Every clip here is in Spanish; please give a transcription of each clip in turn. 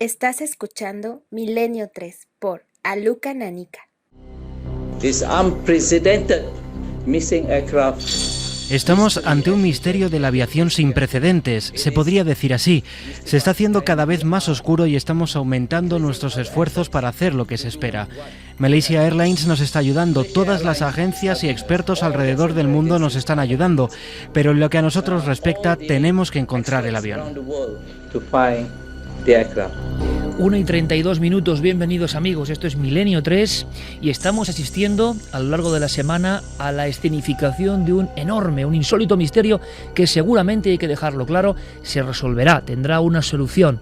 Estás escuchando Milenio 3 por Aluka Nanika. This unprecedented missing aircraft. Estamos ante un misterio de la aviación sin precedentes, se podría decir así. Se está haciendo cada vez más oscuro y estamos aumentando nuestros esfuerzos para hacer lo que se espera. Malaysia Airlines nos está ayudando, todas las agencias y expertos alrededor del mundo nos están ayudando, pero en lo que a nosotros respecta, tenemos que encontrar el avión. 1:32, bienvenidos amigos, esto es Milenio 3 y estamos asistiendo a lo largo de la semana a la escenificación de un enorme, un insólito misterio que seguramente, hay que dejarlo claro, se resolverá, tendrá una solución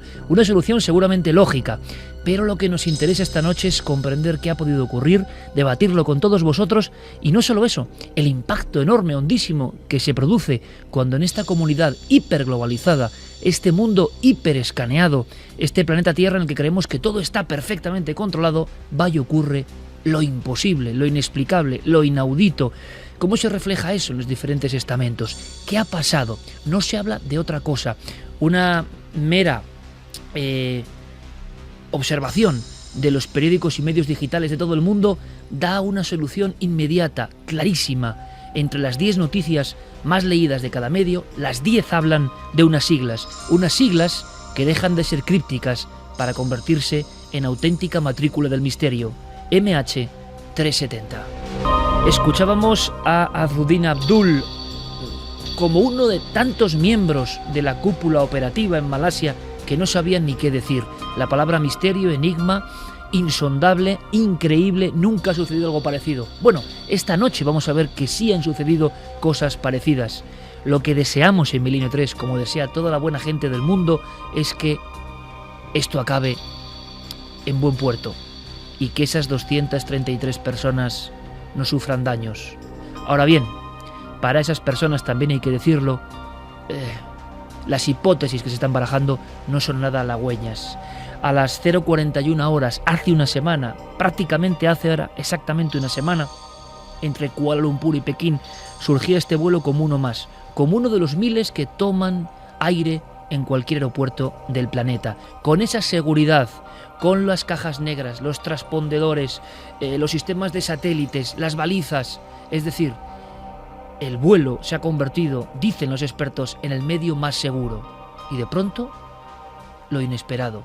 seguramente lógica. Pero lo que nos interesa esta noche es comprender qué ha podido ocurrir, debatirlo con todos vosotros y no solo eso, el impacto enorme, hondísimo que se produce cuando en esta comunidad hiperglobalizada, este mundo hiperescaneado, este planeta Tierra en el que creemos que todo está perfectamente controlado, va y ocurre lo imposible, lo inexplicable, lo inaudito. ¿Cómo se refleja eso en los diferentes estamentos? ¿Qué ha pasado? No se habla de otra cosa. Una mera observación de los periódicos y medios digitales de todo el mundo da una solución inmediata, clarísima. Entre las 10 noticias más leídas de cada medio, las 10 hablan de unas siglas que dejan de ser crípticas para convertirse en auténtica matrícula del misterio, MH370. Escuchábamos a Azudin Abdul como uno de tantos miembros de la cúpula operativa en Malasia que no sabían ni qué decir. La palabra misterio, enigma, insondable, increíble, nunca ha sucedido algo parecido. Bueno, esta noche vamos a ver que sí han sucedido cosas parecidas. Lo que deseamos en Milenio 3, como desea toda la buena gente del mundo, es que esto acabe en buen puerto y que esas 233 personas no sufran daños. Ahora bien, para esas personas también hay que decirlo, las hipótesis que se están barajando no son nada halagüeñas. A las 0:41 horas, hace una semana, prácticamente hace ahora exactamente una semana, entre Kuala Lumpur y Pekín, surgía este vuelo como uno más, como uno de los miles que toman aire en cualquier aeropuerto del planeta. Con esa seguridad, con las cajas negras, los transpondedores, los sistemas de satélites, las balizas, es decir, el vuelo se ha convertido, dicen los expertos, en el medio más seguro. Y de pronto, lo inesperado.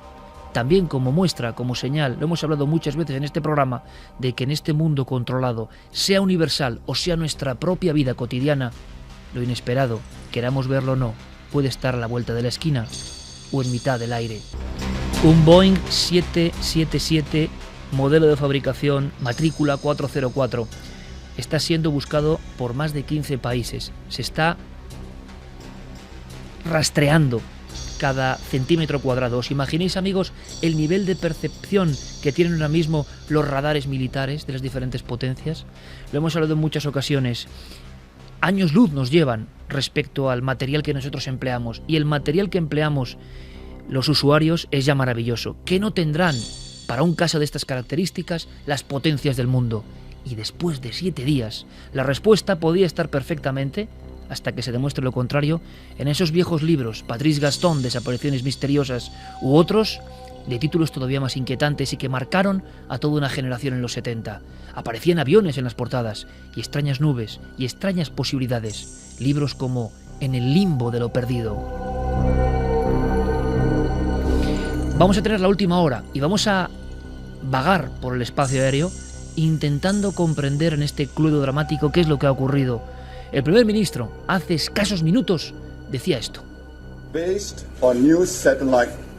También como muestra, como señal, lo hemos hablado muchas veces en este programa, de que en este mundo controlado, sea universal o sea nuestra propia vida cotidiana, lo inesperado, queramos verlo o no, puede estar a la vuelta de la esquina o en mitad del aire. Un Boeing 777, modelo de fabricación, matrícula 404, está siendo buscado por más de 15 países. Se está rastreando cada centímetro cuadrado. ¿Os imagináis, amigos, el nivel de percepción que tienen ahora mismo los radares militares de las diferentes potencias? Lo hemos hablado en muchas ocasiones. Años luz nos llevan respecto al material que nosotros empleamos. Y el material que empleamos los usuarios es ya maravilloso. ¿Qué no tendrán, para un caso de estas características, las potencias del mundo? Y después de 7 días, la respuesta podía estar perfectamente, hasta que se demuestre lo contrario, en esos viejos libros, Patrice Gaston, Desapariciones misteriosas, u otros, de títulos todavía más inquietantes y que marcaron a toda una generación en los 70. Aparecían aviones en las portadas, y extrañas nubes, y extrañas posibilidades. Libros como En el limbo de lo perdido. Vamos a tener la última hora, y vamos a vagar por el espacio aéreo, intentando comprender en este cluedo dramático qué es lo que ha ocurrido. El primer ministro, hace escasos minutos, decía esto.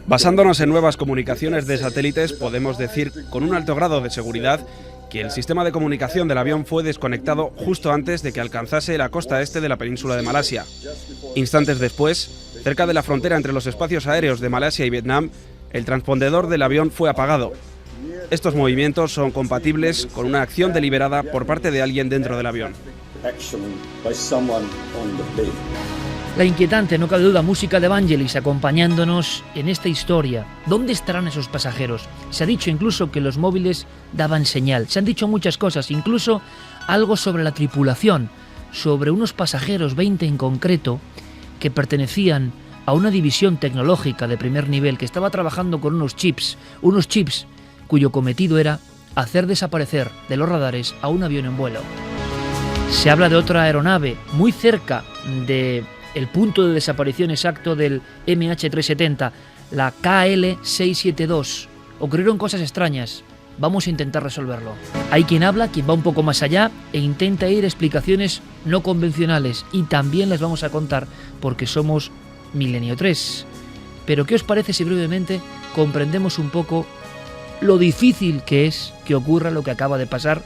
Basándonos en nuevas comunicaciones de satélites, podemos decir con un alto grado de seguridad que el sistema de comunicación del avión fue desconectado justo antes de que alcanzase la costa este de la península de Malasia. Instantes después, cerca de la frontera entre los espacios aéreos de Malasia y Vietnam, el transpondedor del avión fue apagado. Estos movimientos son compatibles con una acción deliberada por parte de alguien dentro del avión. La inquietante, no cabe duda, música de Vangelis acompañándonos en esta historia. ¿Dónde estarán esos pasajeros? Se ha dicho incluso que los móviles daban señal. Se han dicho muchas cosas, incluso algo sobre la tripulación, sobre unos pasajeros, 20 en concreto, que pertenecían a una división tecnológica de primer nivel que estaba trabajando con unos chips cuyo cometido era hacer desaparecer de los radares a un avión en vuelo. Se habla de otra aeronave muy cerca del punto de desaparición exacto del MH370, la KL672. Ocurrieron cosas extrañas. Vamos a intentar resolverlo. Hay quien habla, quien va un poco más allá e intenta ir a explicaciones no convencionales, y también las vamos a contar porque somos Milenio 3. Pero ¿qué os parece si brevemente comprendemos un poco lo difícil que es que ocurra lo que acaba de pasar,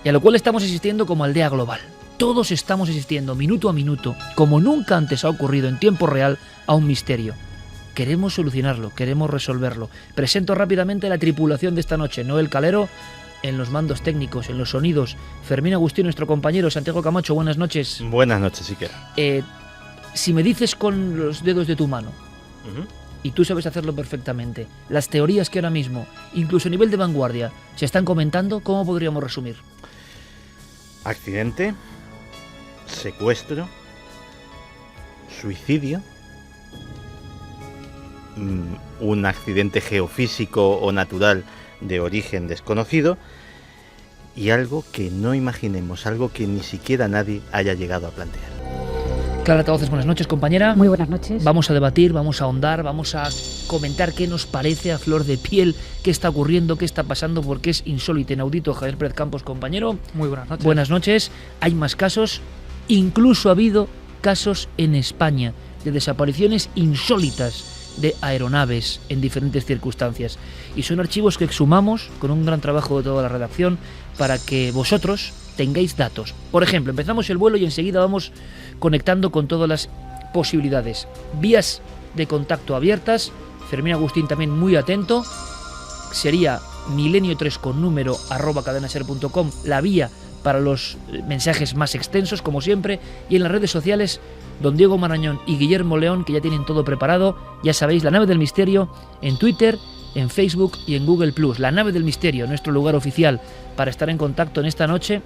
y a lo cual estamos asistiendo como aldea global? Todos estamos asistiendo minuto a minuto, como nunca antes ha ocurrido en tiempo real, a un misterio. Queremos solucionarlo, queremos resolverlo. Presento rápidamente la tripulación de esta noche. Noel Calero en los mandos técnicos, en los sonidos. Fermín Agustín, nuestro compañero. Santiago Camacho, buenas noches. Buenas noches, Iker. Si me dices con los dedos de tu mano, y tú sabes hacerlo perfectamente, las teorías que ahora mismo, incluso a nivel de vanguardia, se están comentando, ¿cómo podríamos resumir? Accidente, secuestro, suicidio, un accidente geofísico o natural de origen desconocido, y algo que no imaginemos, algo que ni siquiera nadie haya llegado a plantear. Clara Tavoces, buenas noches, compañera. Muy buenas noches. Vamos a debatir, vamos a ahondar, vamos a comentar qué nos parece a flor de piel, qué está ocurriendo, qué está pasando, porque es insólito, inaudito. Javier Pérez Campos, compañero. Muy buenas noches. Buenas noches. Hay más casos, incluso ha habido casos en España de desapariciones insólitas de aeronaves en diferentes circunstancias. Y son archivos que exhumamos con un gran trabajo de toda la redacción para que vosotros tengáis datos. Por ejemplo, empezamos el vuelo y enseguida vamos conectando con todas las posibilidades. Vías de contacto abiertas. Fermín Agustín también muy atento. Sería milenio3 con número @cadenaser.com, la vía para los mensajes más extensos, como siempre. Y en las redes sociales, don Diego Marañón y Guillermo León, que ya tienen todo preparado. Ya sabéis, La Nave del Misterio en Twitter, en Facebook y en Google+. La Nave del Misterio, nuestro lugar oficial para estar en contacto en esta noche,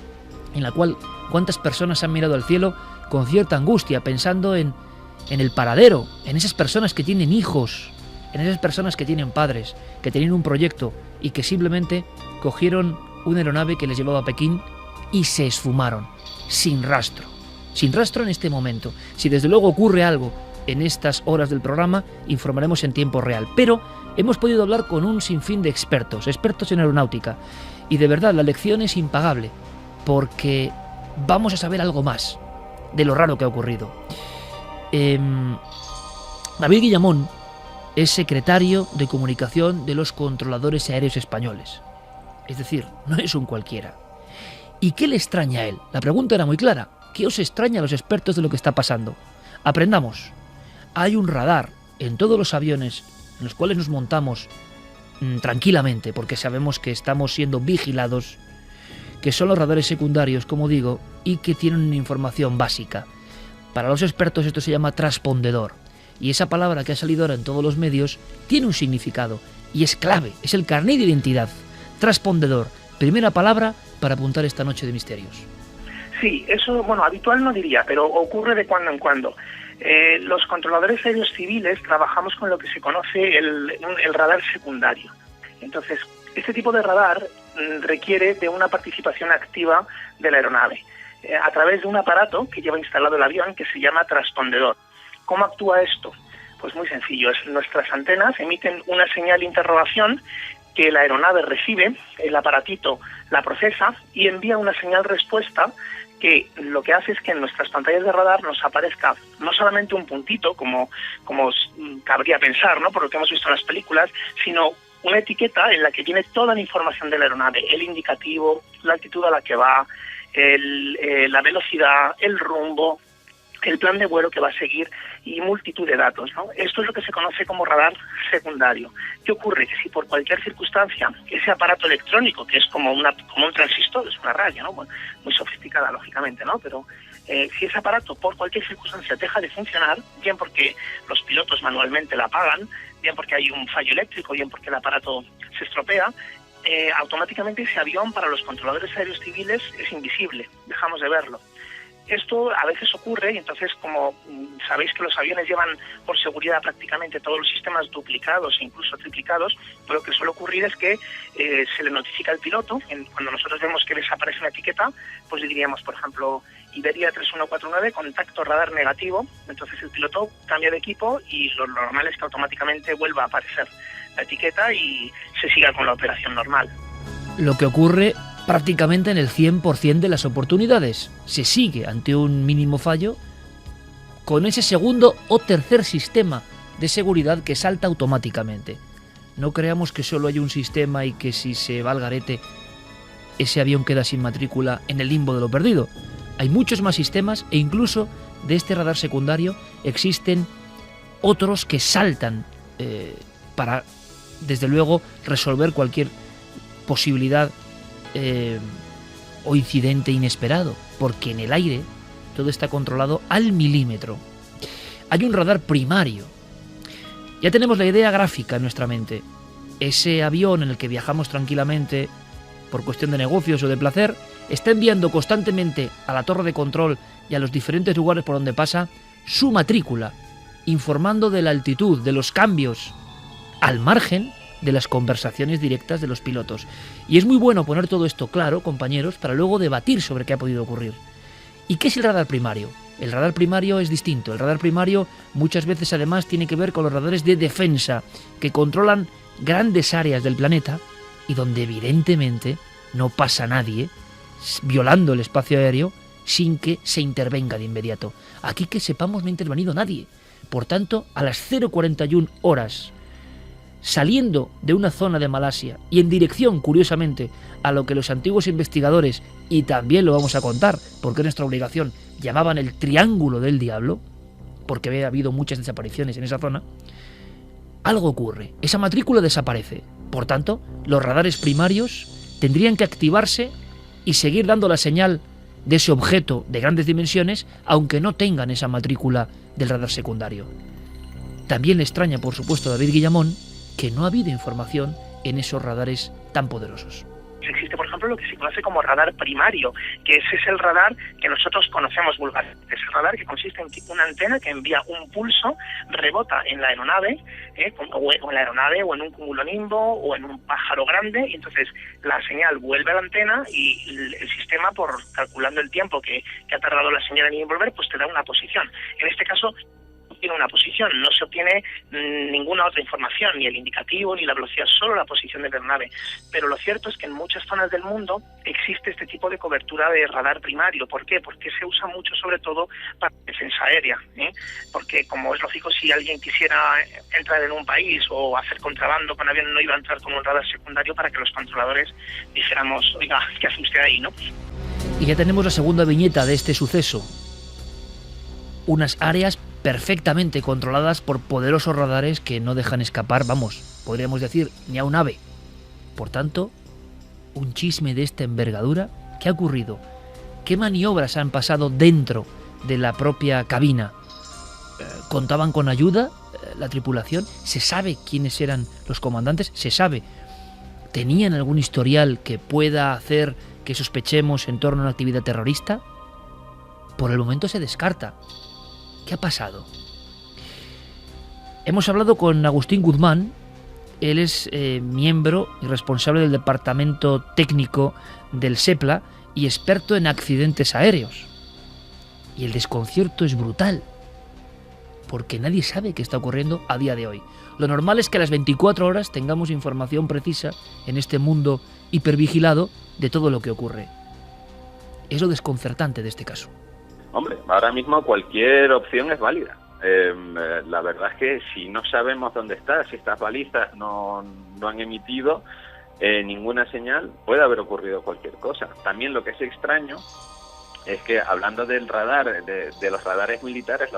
en la cual cuántas personas han mirado al cielo con cierta angustia, pensando en el paradero, en esas personas que tienen hijos, en esas personas que tienen padres, que tienen un proyecto y que simplemente cogieron una aeronave que les llevaba a Pekín y se esfumaron, sin rastro. Sin rastro en este momento. Si desde luego ocurre algo en estas horas del programa, informaremos en tiempo real. Pero hemos podido hablar con un sinfín de expertos en aeronáutica. Y de verdad, la lección es impagable, porque vamos a saber algo más de lo raro que ha ocurrido. David Guillamón es secretario de comunicación de los controladores aéreos españoles. Es decir, no es un cualquiera. ¿Y qué le extraña a él? La pregunta era muy clara. ¿Qué os extraña a los expertos de lo que está pasando? Aprendamos. Hay un radar en todos los aviones en los cuales nos montamos tranquilamente, porque sabemos que estamos siendo vigilados, que son los radares secundarios, como digo, y que tienen una información básica. Para los expertos esto se llama transpondedor, y esa palabra que ha salido ahora en todos los medios tiene un significado, y es clave, es el carnet de identidad. Transpondedor, primera palabra para apuntar esta noche de misterios. Sí, eso, bueno, habitual no diría, pero ocurre de cuando en cuando. Los controladores aéreos civiles trabajamos con lo que se conoce el radar secundario. Entonces, este tipo de radar requiere de una participación activa de la aeronave a través de un aparato que lleva instalado el avión que se llama transpondedor. ¿Cómo actúa esto? Pues muy sencillo, nuestras antenas emiten una señal de interrogación que la aeronave recibe, el aparatito la procesa y envía una señal respuesta que lo que hace es que en nuestras pantallas de radar nos aparezca no solamente un puntito, como cabría pensar, ¿no?, por lo que hemos visto en las películas, sino una etiqueta en la que viene toda la información de la aeronave, el indicativo, la altitud a la que va, la velocidad, el rumbo, el plan de vuelo que va a seguir y multitud de datos, ¿no? Esto es lo que se conoce como radar secundario. ¿Qué ocurre? Que si por cualquier circunstancia ese aparato electrónico, que es como un transistor, es una radio, ¿no?, bueno, muy sofisticada lógicamente, ¿no?, pero si ese aparato por cualquier circunstancia deja de funcionar, bien porque los pilotos manualmente la apagan, bien porque hay un fallo eléctrico, bien porque el aparato se estropea, automáticamente ese avión para los controladores aéreos civiles es invisible, dejamos de verlo. Esto a veces ocurre y entonces, como sabéis que los aviones llevan por seguridad prácticamente todos los sistemas duplicados e incluso triplicados, lo que suele ocurrir es que se le notifica al piloto, cuando nosotros vemos que desaparece una etiqueta, pues le diríamos, por ejemplo, Iberia 3149, contacto radar negativo. Entonces el piloto cambia de equipo y lo normal es que automáticamente vuelva a aparecer la etiqueta y se siga con la operación normal. Lo que ocurre prácticamente en el 100% de las oportunidades. Se sigue ante un mínimo fallo con ese segundo o tercer sistema de seguridad que salta automáticamente. No creamos que solo hay un sistema y que si se va al garete ese avión queda sin matrícula en el limbo de lo perdido. Hay muchos más sistemas e incluso de este radar secundario existen otros que saltan para, desde luego, resolver cualquier posibilidad o incidente inesperado, porque en el aire todo está controlado al milímetro. Hay un radar primario. Ya tenemos la idea gráfica en nuestra mente. Ese avión en el que viajamos tranquilamente por cuestión de negocios o de placer está enviando constantemente a la torre de control y a los diferentes lugares por donde pasa su matrícula, informando de la altitud, de los cambios, al margen de las conversaciones directas de los pilotos. Y es muy bueno poner todo esto claro, compañeros, para luego debatir sobre qué ha podido ocurrir. ¿Y qué es el radar primario? El radar primario es distinto. El radar primario muchas veces además tiene que ver con los radares de defensa, que controlan grandes áreas del planeta y donde evidentemente no pasa nadie violando el espacio aéreo sin que se intervenga de inmediato. Aquí, que sepamos, no ha intervenido nadie. Por tanto, a las 0:41 horas, saliendo de una zona de Malasia y en dirección, curiosamente, a lo que los antiguos investigadores, y también lo vamos a contar, porque es nuestra obligación, llamaban el Triángulo del Diablo, porque había habido muchas desapariciones en esa zona, algo ocurre. Esa matrícula desaparece. Por tanto, los radares primarios tendrían que activarse y seguir dando la señal de ese objeto de grandes dimensiones, aunque no tengan esa matrícula del radar secundario. También le extraña, por supuesto, a David Guillamón que no ha habido información en esos radares tan poderosos. Existe, por ejemplo, lo que se conoce como radar primario, que ese es el radar que nosotros conocemos vulgarmente. Es el radar que consiste en una antena que envía un pulso, rebota en la aeronave, o en la aeronave, o en un cumulonimbo, o en un pájaro grande, y entonces la señal vuelve a la antena y el sistema, por calculando el tiempo que ha tardado la señal en volver, pues te da una posición. En este caso, tiene una posición, no se obtiene ninguna otra información, ni el indicativo, ni la velocidad, solo la posición de la aeronave. Pero lo cierto es que en muchas zonas del mundo existe este tipo de cobertura de radar primario. ¿Por qué? Porque se usa mucho, sobre todo, para defensa aérea, porque, como es lógico, si alguien quisiera entrar en un país o hacer contrabando con avión, no iba a entrar con un radar secundario para que los controladores dijéramos, oiga, ¿qué hace usted ahí, no? Y ya tenemos la segunda viñeta de este suceso. Unas áreas perfectamente controladas por poderosos radares que no dejan escapar, vamos, podríamos decir, ni a un ave. Por tanto, un chisme de esta envergadura, ¿qué ha ocurrido? ¿Qué maniobras han pasado dentro de la propia cabina? ¿Contaban con ayuda la tripulación? ¿Se sabe quiénes eran los comandantes? ¿Se sabe? ¿Tenían algún historial que pueda hacer que sospechemos en torno a una actividad terrorista? Por el momento se descarta. ¿Qué ha pasado? Hemos hablado con Agustín Guzmán. Él es miembro y responsable del departamento técnico del SEPLA y experto en accidentes aéreos. Y el desconcierto es brutal, porque nadie sabe qué está ocurriendo a día de hoy. Lo normal es que a las 24 horas tengamos información precisa en este mundo hipervigilado de todo lo que ocurre. Es lo desconcertante de este caso. Hombre, ahora mismo cualquier opción es válida. La verdad es que si no sabemos dónde está, si estas balizas no han emitido ninguna señal, puede haber ocurrido cualquier cosa. También lo que es extraño es que, hablando del radar, de los radares militares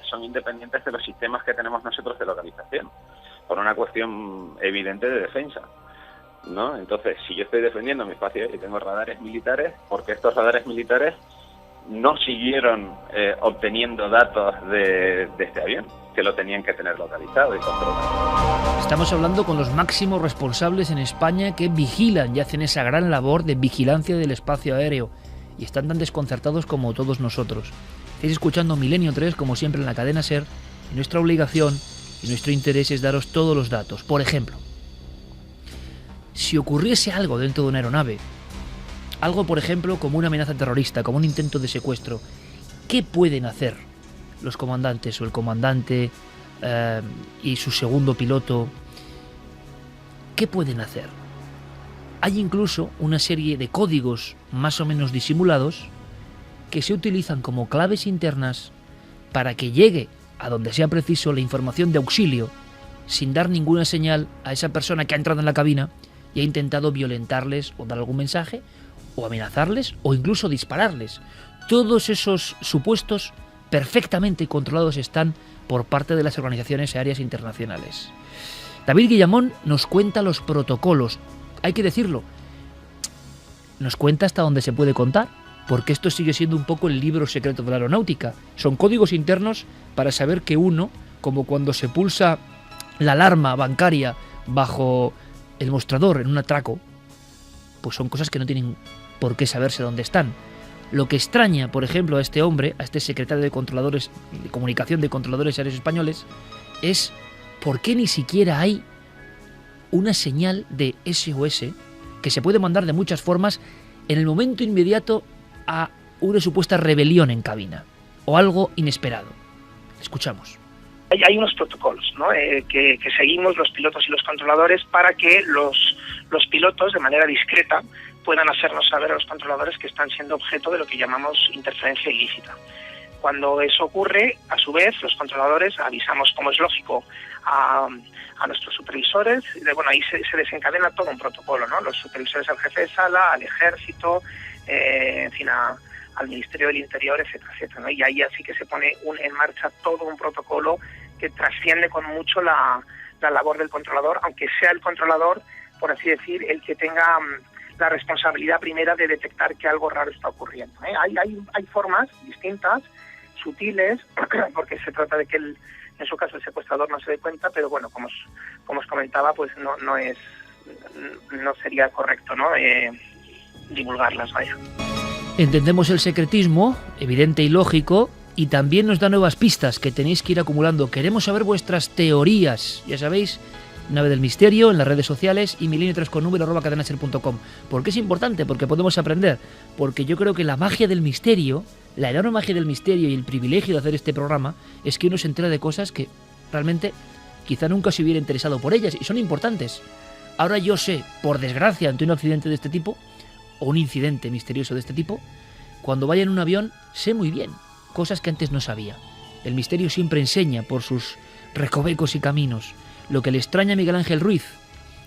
son independientes de los sistemas que tenemos nosotros de localización, por una cuestión evidente de defensa, ¿no? Entonces, si yo estoy defendiendo mi espacio y tengo radares militares, ¿por qué estos radares militares no siguieron obteniendo datos de este avión, que lo tenían que tener localizado y controlado? Estamos hablando con los máximos responsables en España que vigilan y hacen esa gran labor de vigilancia del espacio aéreo. y están tan desconcertados como todos nosotros. Estáis escuchando Milenio 3, como siempre, en la cadena SER, y nuestra obligación y nuestro interés es daros todos los datos. Por ejemplo, si ocurriese algo dentro de una aeronave, algo, por ejemplo, como una amenaza terrorista, como un intento de secuestro, ¿qué pueden hacer los comandantes o el comandante y su segundo piloto? ¿Qué pueden hacer? Hay incluso una serie de códigos más o menos disimulados que se utilizan como claves internas para que llegue a donde sea preciso la información de auxilio sin dar ninguna señal a esa persona que ha entrado en la cabina y ha intentado violentarles o dar algún mensaje o amenazarles o incluso dispararles. Todos esos supuestos perfectamente controlados están por parte de las organizaciones aéreas internacionales. David Guillamón nos cuenta los protocolos. Hay que decirlo, nos cuenta hasta donde se puede contar, porque esto sigue siendo un poco el libro secreto de la aeronáutica. Son códigos internos para saber que uno, como cuando se pulsa la alarma bancaria bajo el mostrador en un atraco, pues son cosas que no tienen por qué saberse dónde están. Lo que extraña, por ejemplo, a este hombre, a este secretario de controladores de comunicación de controladores aéreos españoles, es por qué ni siquiera hay una señal de SOS que se puede mandar de muchas formas en el momento inmediato a una supuesta rebelión en cabina o algo inesperado. Escuchamos. Hay unos protocolos, ¿no? que seguimos los pilotos y los controladores para que los pilotos, de manera discreta, puedan hacernos saber a los controladores que están siendo objeto de lo que llamamos interferencia ilícita. Cuando eso ocurre, a su vez, los controladores avisamos, como es lógico, a nuestros supervisores. Bueno, ahí se desencadena todo un protocolo, ¿no? Los supervisores al jefe de sala, al ejército, en fin, al Ministerio del Interior, etcétera, etcétera, ¿no? Y ahí así que se pone en marcha todo un protocolo que trasciende con mucho la labor del controlador, aunque sea el controlador, por así decir, el que tenga la responsabilidad primera de detectar que algo raro está ocurriendo, ¿eh? Hay formas distintas, sutiles, porque se trata de que en su caso el secuestrador no se dé cuenta, pero bueno, como os comentaba, pues no sería correcto, ¿no? Divulgarlas, vaya. Entendemos el secretismo, evidente y lógico, y también nos da nuevas pistas que tenéis que ir acumulando. Queremos saber vuestras teorías, ya sabéis, Nave del Misterio en las redes sociales y milenio3@cadenaser.com. ¿Por qué es importante? Porque podemos aprender. Porque yo creo que la magia del misterio, la enorme magia del misterio y el privilegio de hacer este programa es que uno se entera de cosas que realmente quizá nunca se hubiera interesado por ellas y son importantes. Ahora yo sé, por desgracia, ante un accidente de este tipo o un incidente misterioso de este tipo, cuando vaya en un avión sé muy bien cosas que antes no sabía. El misterio siempre enseña por sus recovecos y caminos. Lo que le extraña a Miguel Ángel Ruiz,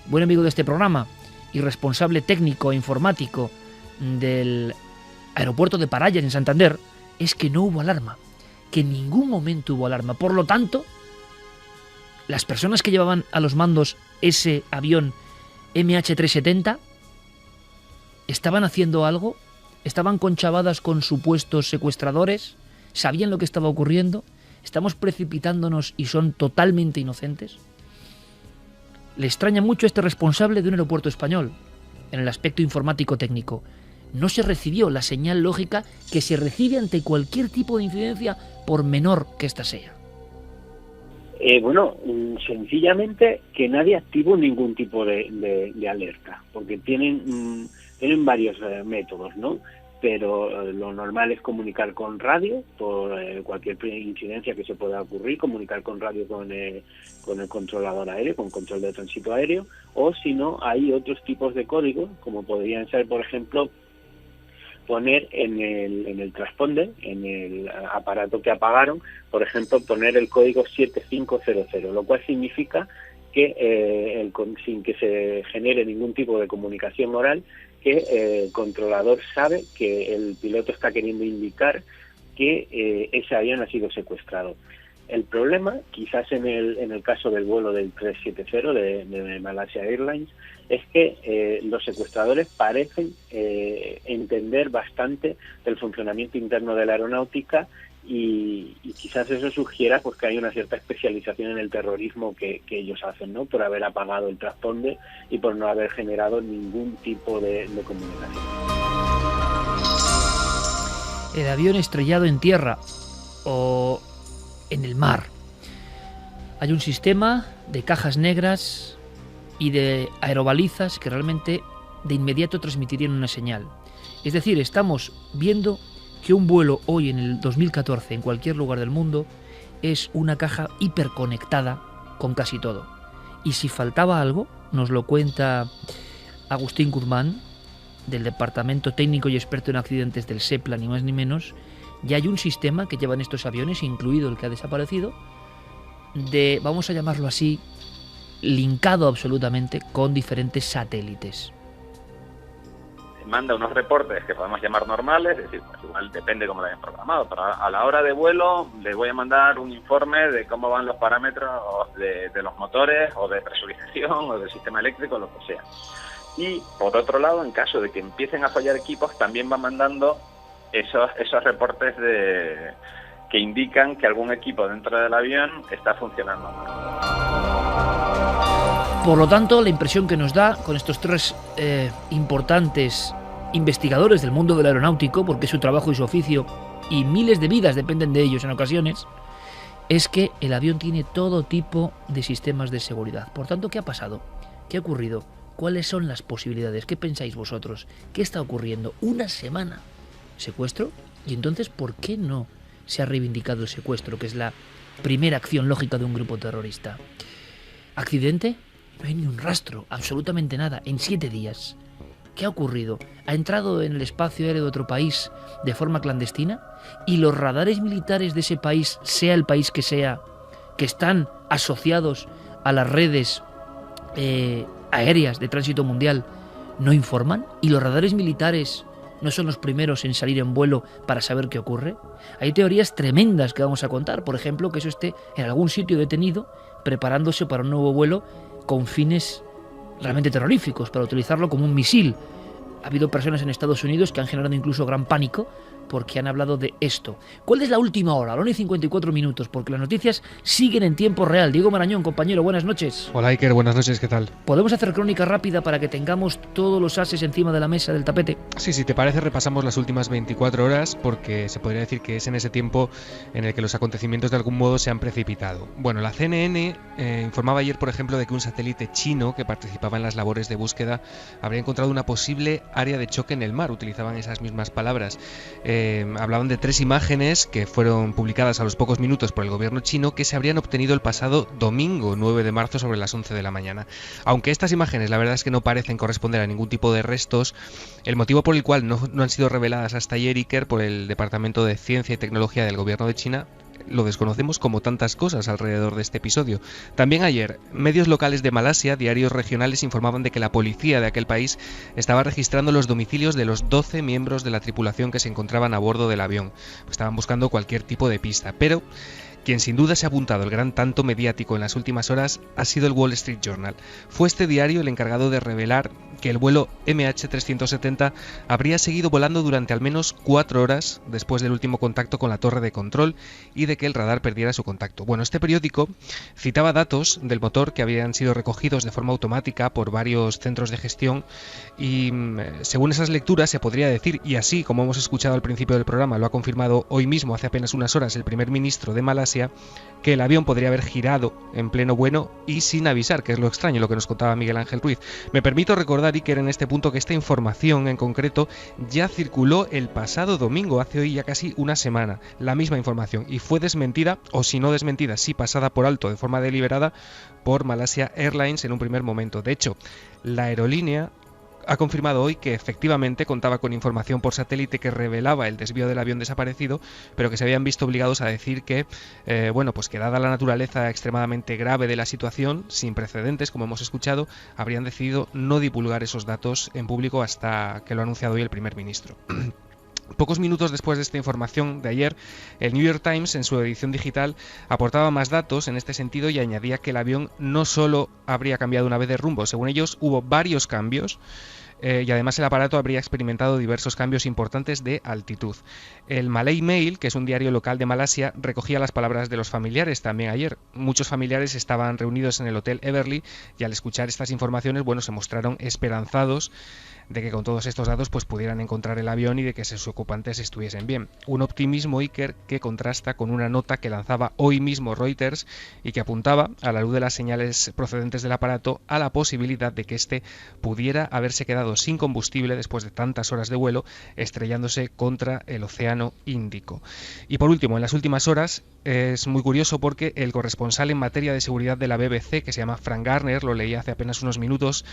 buen amigo de este programa y responsable técnico e informático del aeropuerto de Parallas en Santander, es que no hubo alarma, que en ningún momento hubo alarma. Por lo tanto, las personas que llevaban a los mandos ese avión MH370 estaban haciendo algo, estaban conchavadas con supuestos secuestradores, sabían lo que estaba ocurriendo, estamos precipitándonos y son totalmente inocentes. Le extraña mucho a este responsable de un aeropuerto español, en el aspecto informático técnico. No se recibió la señal lógica que se recibe ante cualquier tipo de incidencia, por menor que ésta sea. Sencillamente que nadie activó ningún tipo de alerta, porque tienen varios métodos, ¿no? Pero lo normal es comunicar con radio por cualquier incidencia que se pueda ocurrir, comunicar con radio con el controlador aéreo, con control de tránsito aéreo, o si no, hay otros tipos de códigos, como podrían ser, por ejemplo, poner en el transponder, en el aparato que apagaron, por ejemplo, poner el código 7500, lo cual significa que sin que se genere ningún tipo de comunicación oral, que el controlador sabe que el piloto está queriendo indicar que ese avión ha sido secuestrado. El problema, quizás en el caso del vuelo del 370 de Malaysia Airlines, es que los secuestradores parecen entender bastante del funcionamiento interno de la aeronáutica y quizás eso sugiera pues que hay una cierta especialización en el terrorismo que ellos hacen, ¿no? Por haber apagado el transponder y por no haber generado ningún tipo de comunicación. el avión estrellado en tierra o en el mar. Hay un sistema de cajas negras y de aerobalizas que realmente de inmediato transmitirían una señal. Es decir, estamos viendo que un vuelo hoy en el 2014 en cualquier lugar del mundo es una caja hiperconectada con casi todo. Y si faltaba algo, nos lo cuenta Agustín Guzmán, del Departamento Técnico y Experto en Accidentes del SEPLA, ni más ni menos, ya hay un sistema que llevan estos aviones, incluido el que ha desaparecido, de, vamos a llamarlo así, linkado absolutamente con diferentes satélites. Manda unos reportes que podemos llamar normales, es decir, pues igual depende cómo lo hayan programado, pero a la hora de vuelo les voy a mandar un informe de cómo van los parámetros de los motores, o de presurización, o del sistema eléctrico, lo que sea. Y por otro lado, en caso de que empiecen a fallar equipos, también va mandando esos reportes que indican que algún equipo dentro del avión está funcionando mal. Por lo tanto, la impresión que nos da con estos tres importantes investigadores del mundo del aeronáutico, porque es su trabajo y su oficio, y miles de vidas dependen de ellos en ocasiones, es que el avión tiene todo tipo de sistemas de seguridad. Por tanto, ¿qué ha pasado? ¿Qué ha ocurrido? ¿Cuáles son las posibilidades? ¿Qué pensáis vosotros? ¿Qué está ocurriendo? ¿Una semana? ¿Secuestro? Y entonces, ¿por qué no se ha reivindicado el secuestro, que es la primera acción lógica de un grupo terrorista? ¿Accidente? No hay ni un rastro, absolutamente nada, en 7 días. ¿Qué ha ocurrido? ¿Ha entrado en el espacio aéreo de otro país de forma clandestina? ¿Y los radares militares de ese país, sea el país que sea, que están asociados a las redes aéreas de tránsito mundial, no informan? ¿Y los radares militares no son los primeros en salir en vuelo para saber qué ocurre? Hay teorías tremendas que vamos a contar, por ejemplo, que eso esté en algún sitio detenido, preparándose para un nuevo vuelo con fines realmente terroríficos, para utilizarlo como un misil. Ha habido personas en Estados Unidos que han generado incluso gran pánico porque han hablado de esto. ¿Cuál es la última hora? La 1:54, porque las noticias siguen en tiempo real. Diego Marañón, compañero, buenas noches. Hola Iker, buenas noches, ¿qué tal? ¿Podemos hacer crónica rápida para que tengamos todos los ases encima de la mesa del tapete? Sí, si te parece, repasamos las últimas 24 horas, porque se podría decir que es en ese tiempo en el que los acontecimientos de algún modo se han precipitado. Bueno, la CNN informaba ayer, por ejemplo, de que un satélite chino que participaba en las labores de búsqueda habría encontrado una posible área de choque en el mar. Utilizaban esas mismas palabras. Hablaban de 3 imágenes que fueron publicadas a los pocos minutos por el gobierno chino, que se habrían obtenido el pasado domingo 9 de marzo sobre las 11 de la mañana. Aunque estas imágenes la verdad es que no parecen corresponder a ningún tipo de restos, el motivo por el cual no han sido reveladas hasta ayer, Iker, por el Departamento de Ciencia y Tecnología del gobierno de China, lo desconocemos como tantas cosas alrededor de este episodio. También ayer, medios locales de Malasia, diarios regionales, informaban de que la policía de aquel país estaba registrando los domicilios de los 12 miembros de la tripulación que se encontraban a bordo del avión. Estaban buscando cualquier tipo de pista, pero quien sin duda se ha apuntado el gran tanto mediático en las últimas horas ha sido el Wall Street Journal. Fue este diario el encargado de revelar que el vuelo MH370 habría seguido volando durante al menos 4 horas después del último contacto con la torre de control y de que el radar perdiera su contacto. Bueno, este periódico citaba datos del motor que habían sido recogidos de forma automática por varios centros de gestión y según esas lecturas se podría decir, y así como hemos escuchado al principio del programa, lo ha confirmado hoy mismo hace apenas unas horas el primer ministro de Malasia, que el avión podría haber girado en pleno vuelo y sin avisar, que es lo extraño, lo que nos contaba Miguel Ángel Ruiz. Me permito recordar, Iker, en este punto que esta información en concreto ya circuló el pasado domingo, hace hoy ya casi una semana, la misma información, y fue desmentida, o si no desmentida, sí pasada por alto de forma deliberada por Malaysia Airlines en un primer momento. De hecho, la aerolínea ha confirmado hoy que efectivamente contaba con información por satélite que revelaba el desvío del avión desaparecido, pero que se habían visto obligados a decir que, pues que dada la naturaleza extremadamente grave de la situación, sin precedentes, como hemos escuchado, habrían decidido no divulgar esos datos en público hasta que lo ha anunciado hoy el primer ministro. Pocos minutos después de esta información de ayer, el New York Times, en su edición digital, aportaba más datos en este sentido y añadía que el avión no solo habría cambiado una vez de rumbo, según ellos hubo varios cambios y además el aparato habría experimentado diversos cambios importantes de altitud. El Malay Mail, que es un diario local de Malasia, recogía las palabras de los familiares también ayer. Muchos familiares estaban reunidos en el Hotel Everly y al escuchar estas informaciones, bueno, se mostraron esperanzados de que con todos estos datos pues pudieran encontrar el avión y de que sus ocupantes estuviesen bien. Un optimismo, Iker, que contrasta con una nota que lanzaba hoy mismo Reuters y que apuntaba, a la luz de las señales procedentes del aparato, a la posibilidad de que este pudiera haberse quedado sin combustible después de tantas horas de vuelo, estrellándose contra el Océano Índico. Y por último, en las últimas horas, es muy curioso porque el corresponsal en materia de seguridad de la BBC, que se llama Frank Garner, lo leí hace apenas unos minutos,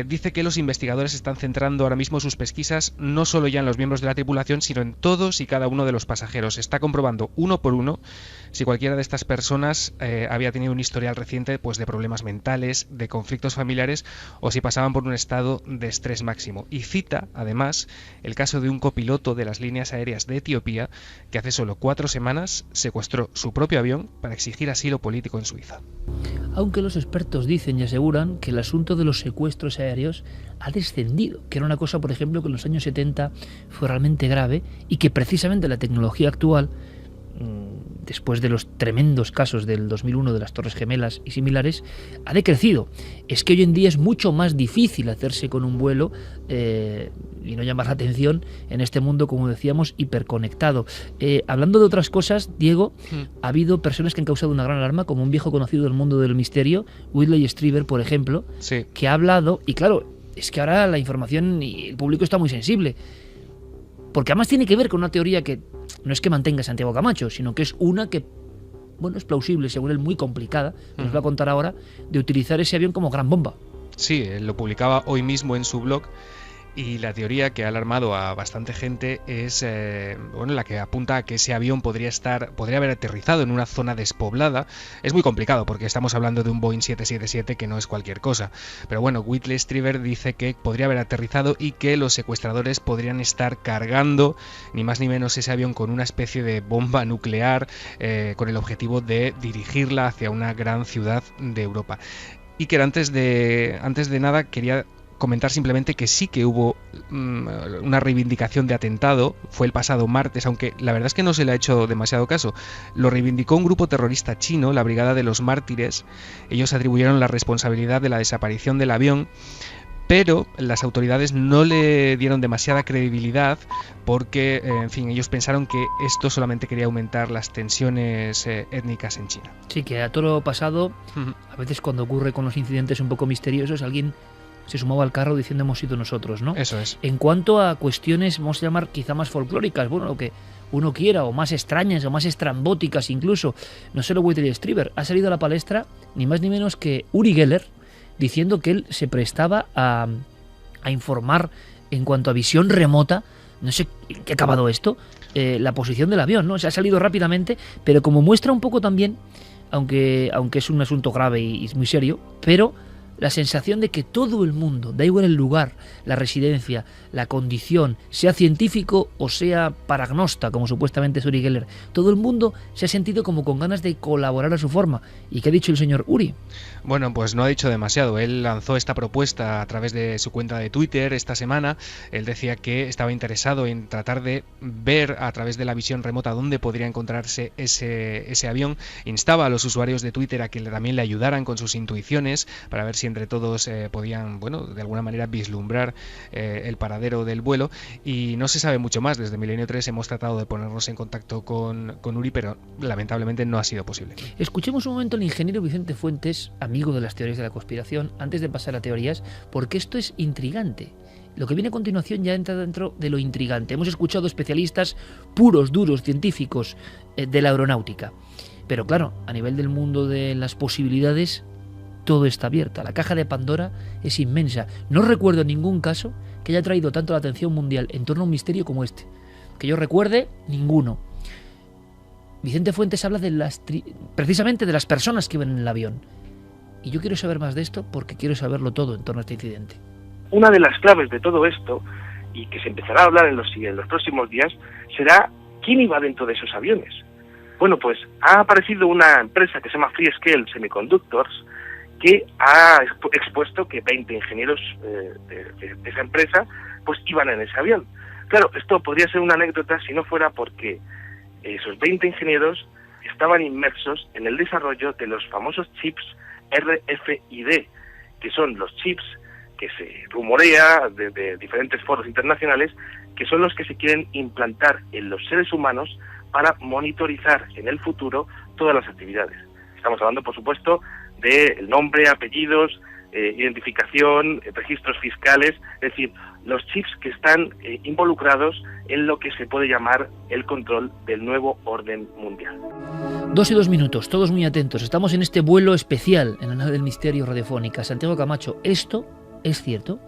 dice que los investigadores están centrando ahora mismo sus pesquisas no solo ya en los miembros de la tripulación, sino en todos y cada uno de los pasajeros. Está comprobando uno por uno si cualquiera de estas personas había tenido un historial reciente pues de problemas mentales, de conflictos familiares o si pasaban por un estado de estrés máximo. Y cita, además, el caso de un copiloto de las líneas aéreas de Etiopía que hace solo 4 semanas secuestró su propio avión para exigir asilo político en Suiza. Aunque los expertos dicen y aseguran que el asunto de los secuestros aéreos ha descendido, que era una cosa, por ejemplo, que en los años 70 fue realmente grave y que precisamente la tecnología actual, después de los tremendos casos del 2001 de las Torres Gemelas y similares, ha decrecido. Es que hoy en día es mucho más difícil hacerse con un vuelo y no llamar la atención en este mundo, como decíamos, hiperconectado. Hablando de otras cosas, Diego, ha habido personas que han causado una gran alarma, como un viejo conocido del mundo del misterio, Whitley Strieber, por ejemplo, sí, que ha hablado, y claro, es que ahora la información y el público está muy sensible, porque además tiene que ver con una teoría que no es que mantenga Santiago Camacho, sino que es una que, bueno, es plausible, según él muy complicada, nos va a contar ahora, de utilizar ese avión como gran bomba. Sí, él lo publicaba hoy mismo en su blog. Y la teoría que ha alarmado a bastante gente es bueno, la que apunta a que ese avión podría haber aterrizado en una zona despoblada. Es muy complicado porque estamos hablando de un Boeing 777 que no es cualquier cosa. Pero bueno, Whitley Strieber dice que podría haber aterrizado y que los secuestradores podrían estar cargando ni más ni menos ese avión con una especie de bomba nuclear con el objetivo de dirigirla hacia una gran ciudad de Europa. Y que antes de nada quería comentar simplemente que sí que hubo una reivindicación de atentado, fue el pasado martes, aunque la verdad es que no se le ha hecho demasiado caso. Lo reivindicó un grupo terrorista chino, la Brigada de los Mártires. Ellos atribuyeron la responsabilidad de la desaparición del avión, pero las autoridades no le dieron demasiada credibilidad porque, en fin, ellos pensaron que esto solamente quería aumentar las tensiones étnicas en China. Sí, que a todo lo pasado, a veces cuando ocurre con los incidentes un poco misteriosos, alguien se sumaba al carro diciendo hemos sido nosotros, ¿no? Eso es. En cuanto a cuestiones, vamos a llamar quizá más folclóricas, bueno, lo que uno quiera, o más extrañas, o más estrambóticas incluso, no solo Whitley Strieber, ha salido a la palestra ni más ni menos que Uri Geller, diciendo que él se prestaba a informar en cuanto a visión remota, no sé qué ha acabado esto, la posición del avión, ¿no? Se ha salido rápidamente, pero como muestra un poco también, aunque es un asunto grave y muy serio, pero la sensación de que todo el mundo, da igual el lugar, la residencia, la condición, sea científico o sea paragnosta, como supuestamente es Uri Geller, todo el mundo se ha sentido como con ganas de colaborar a su forma. ¿Y qué ha dicho el señor Uri? Bueno, pues no ha dicho demasiado. Él lanzó esta propuesta a través de su cuenta de Twitter esta semana. Él decía que estaba interesado en tratar de ver a través de la visión remota dónde podría encontrarse ese avión. Instaba a los usuarios de Twitter a que también le ayudaran con sus intuiciones para ver si entre todos podían, bueno, de alguna manera vislumbrar el paradero del vuelo. Y no se sabe mucho más. Desde Milenio 3 hemos tratado de ponernos en contacto con Uri, pero lamentablemente no ha sido posible. Escuchemos un momento al ingeniero Vicente Fuentes, amigo de las teorías de la conspiración, antes de pasar a teorías, porque esto es intrigante. Lo que viene a continuación ya entra dentro de lo intrigante. Hemos escuchado especialistas puros, duros, científicos de la aeronáutica. Pero claro, a nivel del mundo de las posibilidades, todo está abierto. La caja de Pandora es inmensa. No recuerdo ningún caso que haya traído tanto la atención mundial en torno a un misterio como este. Que yo recuerde, ninguno. Vicente Fuentes habla de precisamente de las personas que iban en el avión. Y yo quiero saber más de esto porque quiero saberlo todo en torno a este incidente. Una de las claves de todo esto, y que se empezará a hablar en los próximos días, será quién iba dentro de esos aviones. Bueno, pues ha aparecido una empresa que se llama Freescale Semiconductors que ha expuesto que 20 ingenieros de esa empresa pues iban en ese avión. Claro, esto podría ser una anécdota si no fuera porque esos 20 ingenieros estaban inmersos en el desarrollo de los famosos chips RFID, que son los chips que se rumorea de diferentes foros internacionales, que son los que se quieren implantar en los seres humanos para monitorizar en el futuro todas las actividades. Estamos hablando, por supuesto, del nombre, apellidos, identificación, registros fiscales, es decir, los chips que están involucrados en lo que se puede llamar el control del nuevo orden mundial. 2 y 2 minutos, todos muy atentos. Estamos en este vuelo especial en la nave del misterio radiofónica. Santiago Camacho, ¿esto es cierto?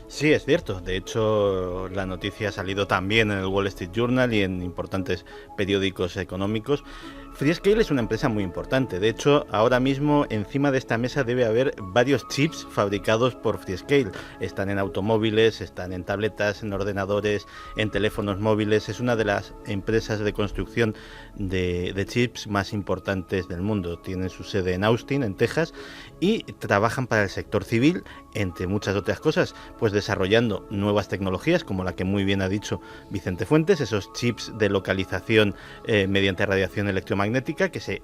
Sí, es cierto. De hecho, la noticia ha salido también en el Wall Street Journal y en importantes periódicos económicos. Freescale es una empresa muy importante. De hecho, ahora mismo encima de esta mesa debe haber varios chips fabricados por Freescale. Están en automóviles, están en tabletas, en ordenadores, en teléfonos móviles. Es una de las empresas de construcción de chips más importantes del mundo. Tienen su sede en Austin, en Texas, y trabajan para el sector civil, entre muchas otras cosas, pues desarrollando nuevas tecnologías, como la que muy bien ha dicho Vicente Fuentes, esos chips de localización mediante radiación electromagnética que se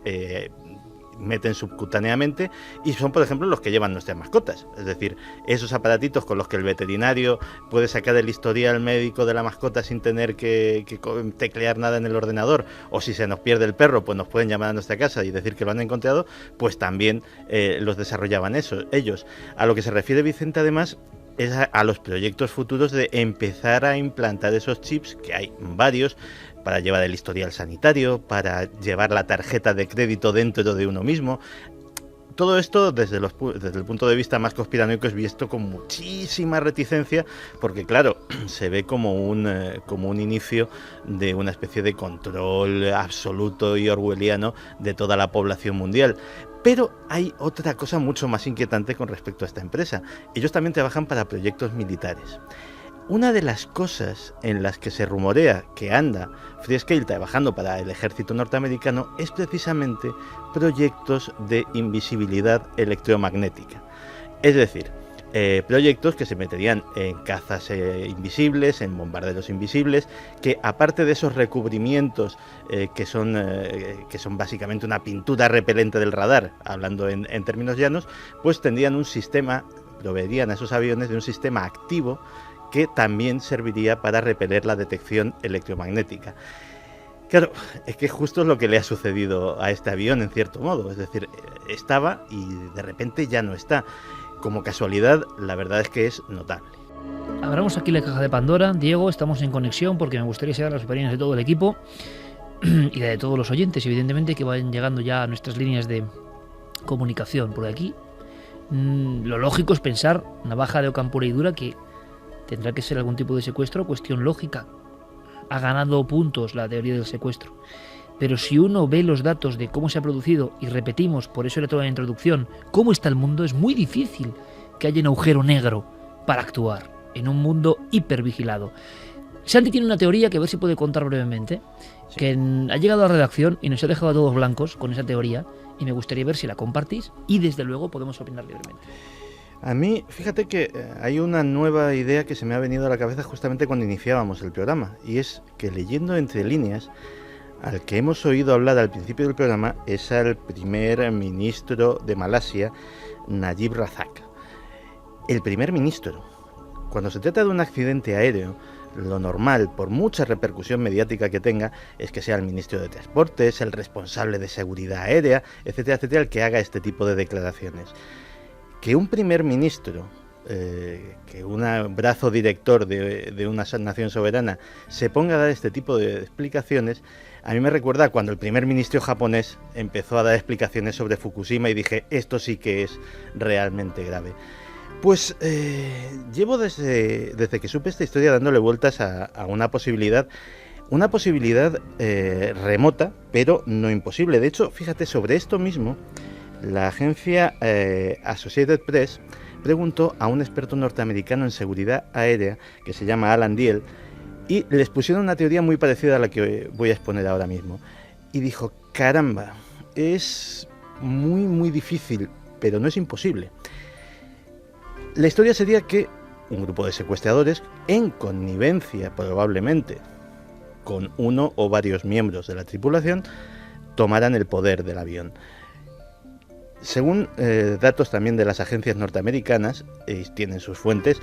meten subcutáneamente y son, por ejemplo, los que llevan nuestras mascotas. Es decir, esos aparatitos con los que el veterinario puede sacar el historial médico de la mascota sin tener que teclear nada en el ordenador, o si se nos pierde el perro, pues nos pueden llamar a nuestra casa y decir que lo han encontrado, pues también los desarrollaban ellos. A lo que se refiere Vicente, además, es a los proyectos futuros de empezar a implantar esos chips, que hay varios, para llevar el historial sanitario, para llevar la tarjeta de crédito dentro de uno mismo. Todo esto desde el punto de vista más conspiranoico es visto con muchísima reticencia, porque claro, se ve como un inicio de una especie de control absoluto y orwelliano de toda la población mundial. Pero hay otra cosa mucho más inquietante con respecto a esta empresa. Ellos también trabajan para proyectos militares. Una de las cosas en las que se rumorea que anda Freescale trabajando para el ejército norteamericano es precisamente proyectos de invisibilidad electromagnética. Es decir, proyectos que se meterían en cazas invisibles, en bombarderos invisibles, que aparte de esos recubrimientos que son básicamente una pintura repelente del radar, hablando en términos llanos, pues tendrían un sistema, proveerían a esos aviones de un sistema activo que también serviría para repeler la detección electromagnética. Claro, es que justo es lo que le ha sucedido a este avión en cierto modo, es decir, estaba y de repente ya no está. Como casualidad, la verdad es que es notable. Abramos aquí la caja de Pandora. Diego, estamos en conexión porque me gustaría saber las opiniones de todo el equipo y de todos los oyentes, evidentemente, que vayan llegando ya a nuestras líneas de comunicación. Por aquí, lo lógico es pensar, navaja de Ockham pura y dura, que tendrá que ser algún tipo de secuestro, cuestión lógica. Ha ganado puntos la teoría del secuestro. Pero si uno ve los datos de cómo se ha producido, y repetimos, por eso era toda la introducción, cómo está el mundo, es muy difícil que haya un agujero negro para actuar en un mundo hipervigilado. Santi tiene una teoría que a ver si puede contar brevemente, que ha llegado a la redacción y nos ha dejado a todos blancos con esa teoría, y me gustaría ver si la compartís y desde luego podemos opinar libremente. A mí, fíjate que hay una nueva idea que se me ha venido a la cabeza justamente cuando iniciábamos el programa, y es que leyendo entre líneas, al que hemos oído hablar al principio del programa es al primer ministro de Malasia, Najib Razak. El primer ministro. Cuando se trata de un accidente aéreo, lo normal, por mucha repercusión mediática que tenga, es que sea el ministro de Transportes, el responsable de seguridad aérea, etcétera, etcétera, el que haga este tipo de declaraciones. Que un primer ministro, que un brazo director de una nación soberana se ponga a dar este tipo de explicaciones, a mí me recuerda cuando el primer ministro japonés empezó a dar explicaciones sobre Fukushima y dije, esto sí que es realmente grave. Pues llevo desde que supe esta historia dándole vueltas a una posibilidad remota, pero no imposible. De hecho, fíjate, sobre esto mismo, la agencia Associated Press preguntó a un experto norteamericano en seguridad aérea que se llama Alan Diehl y les pusieron una teoría muy parecida a la que voy a exponer ahora mismo. Y dijo, caramba, es muy muy difícil pero no es imposible. La historia sería que un grupo de secuestradores, en connivencia probablemente con uno o varios miembros de la tripulación, tomaran el poder del avión. Según datos también de las agencias norteamericanas, tienen sus fuentes,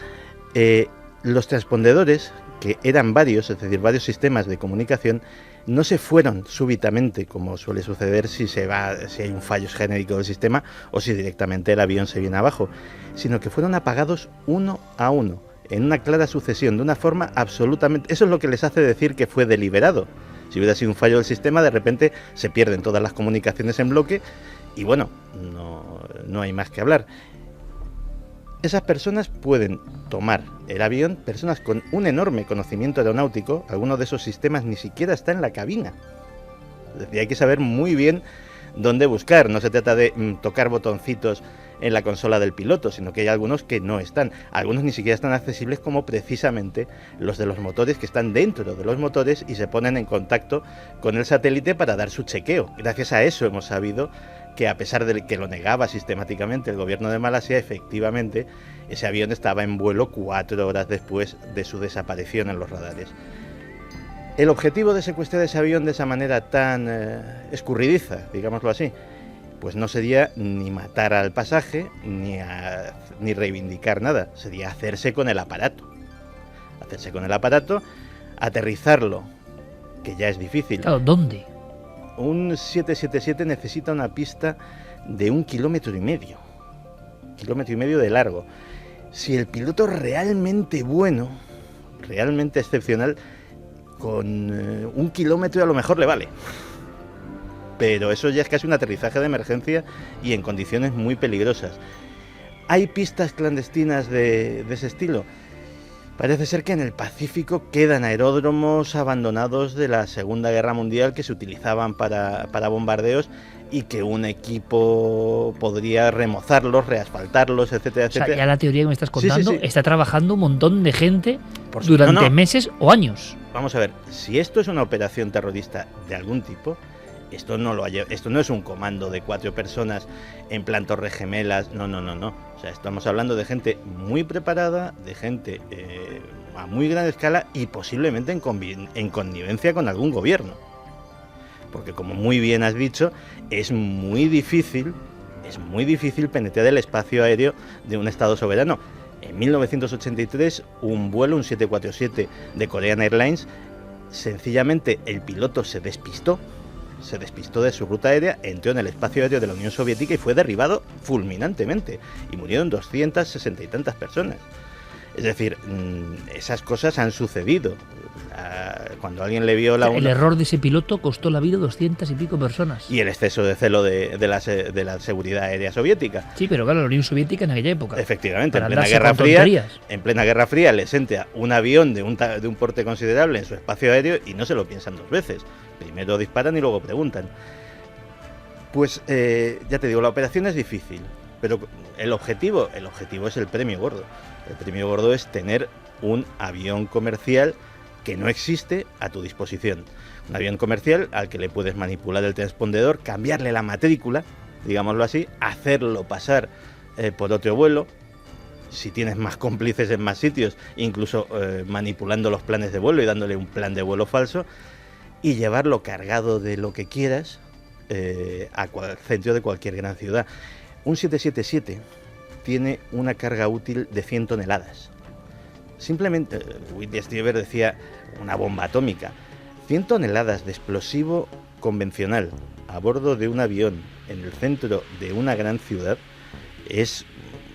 los transpondedores, que eran varios, es decir, varios sistemas de comunicación, no se fueron súbitamente, como suele suceder si hay un fallo genérico del sistema o si directamente el avión se viene abajo, sino que fueron apagados uno a uno, en una clara sucesión, de una forma absolutamente... Eso es lo que les hace decir que fue deliberado. Si hubiera sido un fallo del sistema, de repente se pierden todas las comunicaciones en bloque y bueno, no hay más que hablar. Esas personas pueden tomar el avión, personas con un enorme conocimiento aeronáutico, algunos de esos sistemas ni siquiera están en la cabina. Es decir, hay que saber muy bien dónde buscar, no se trata de tocar botoncitos en la consola del piloto, sino que hay algunos que no están. Algunos ni siquiera están accesibles, como precisamente los de los motores, que están dentro de los motores y se ponen en contacto con el satélite para dar su chequeo. Gracias a eso hemos sabido que, a pesar de que lo negaba sistemáticamente el gobierno de Malasia, efectivamente ese avión estaba en vuelo 4 horas después de su desaparición en los radares. El objetivo de secuestrar ese avión de esa manera tan escurridiza, digámoslo así, pues no sería ni matar al pasaje ni reivindicar nada, sería hacerse con el aparato. Hacerse con el aparato, aterrizarlo, que ya es difícil. Claro, ¿dónde? Un 777 necesita una pista de 1,5 kilómetros, 1,5 kilómetros de largo. Si el piloto es realmente bueno, realmente excepcional, con 1 kilómetro a lo mejor le vale. Pero eso ya es casi un aterrizaje de emergencia y en condiciones muy peligrosas. ¿Hay pistas clandestinas de ese estilo? Parece ser que en el Pacífico quedan aeródromos abandonados de la Segunda Guerra Mundial que se utilizaban para bombardeos y que un equipo podría remozarlos, reasfaltarlos, etcétera, etcétera. O sea, ya la teoría que me estás contando, sí. está trabajando un montón de gente durante meses o años. Vamos a ver, si esto es una operación terrorista de algún tipo, esto no es un comando de 4 personas en plan Torres Gemelas, no. O sea, estamos hablando de gente muy preparada, de gente a muy gran escala y posiblemente en connivencia con algún gobierno. Porque, como muy bien has dicho, es muy difícil penetrar el espacio aéreo de un Estado soberano. En 1983, un vuelo, un 747 de Korean Airlines, sencillamente el piloto se despistó de su ruta aérea, entró en el espacio aéreo de la Unión Soviética y fue derribado fulminantemente, y murieron 260 y tantas personas. Es decir, esas cosas han sucedido. Cuando alguien le vio el error de ese piloto costó la vida a 200 y pico personas. Y el exceso de celo de la seguridad aérea soviética. Sí, pero claro, la Unión Soviética en aquella época. Efectivamente, en plena Guerra Fría les entra un avión de un porte considerable en su espacio aéreo y no se lo piensan 2 veces. Primero disparan y luego preguntan. Pues ya te digo, la operación es difícil, pero el objetivo es el premio gordo. El premio gordo es tener un avión comercial que no existe a tu disposición. Un avión comercial al que le puedes manipular el transpondedor, cambiarle la matrícula, digámoslo así, hacerlo pasar por otro vuelo. Si tienes más cómplices en más sitios, incluso manipulando los planes de vuelo y dándole un plan de vuelo falso, y llevarlo cargado de lo que quieras al centro de cualquier gran ciudad. Un 777 tiene una carga útil de 100 toneladas. Simplemente, Whitney Strieber decía una bomba atómica. 100 toneladas de explosivo convencional a bordo de un avión en el centro de una gran ciudad es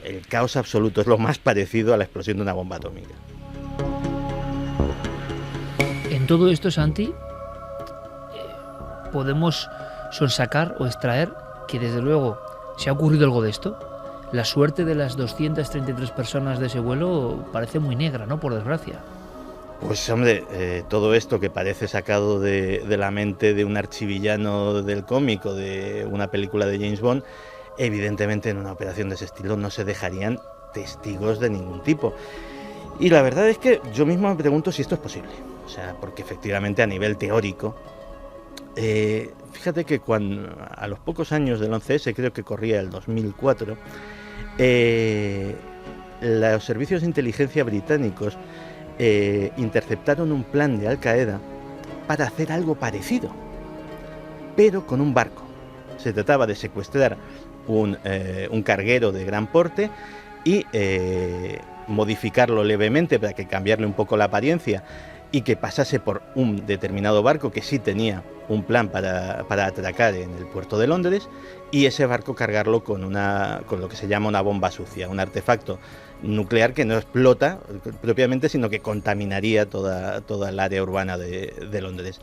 el caos absoluto, es lo más parecido a la explosión de una bomba atómica. En todo esto, Santi, podemos sonsacar o extraer que desde luego se ha ocurrido algo de esto. La suerte de las 233 personas de ese vuelo parece muy negra, ¿no? Por desgracia. Pues hombre, todo esto que parece sacado de la mente de un archivillano del cómic o de una película de James Bond, evidentemente en una operación de ese estilo no se dejarían testigos de ningún tipo. Y la verdad es que yo mismo me pregunto si esto es posible. O sea, porque efectivamente a nivel teórico Fíjate que a los pocos años del 11S, creo que corría el 2004, los servicios de inteligencia británicos interceptaron un plan de Al-Qaeda para hacer algo parecido, pero con un barco. Se trataba de secuestrar un carguero de gran porte y modificarlo levemente para que cambiarle un poco la apariencia y que pasase por un determinado barco que sí tenía un plan para atracar en el puerto de Londres, y ese barco cargarlo con lo que se llama una bomba sucia, un artefacto nuclear que no explota propiamente, sino que contaminaría toda el área urbana de Londres.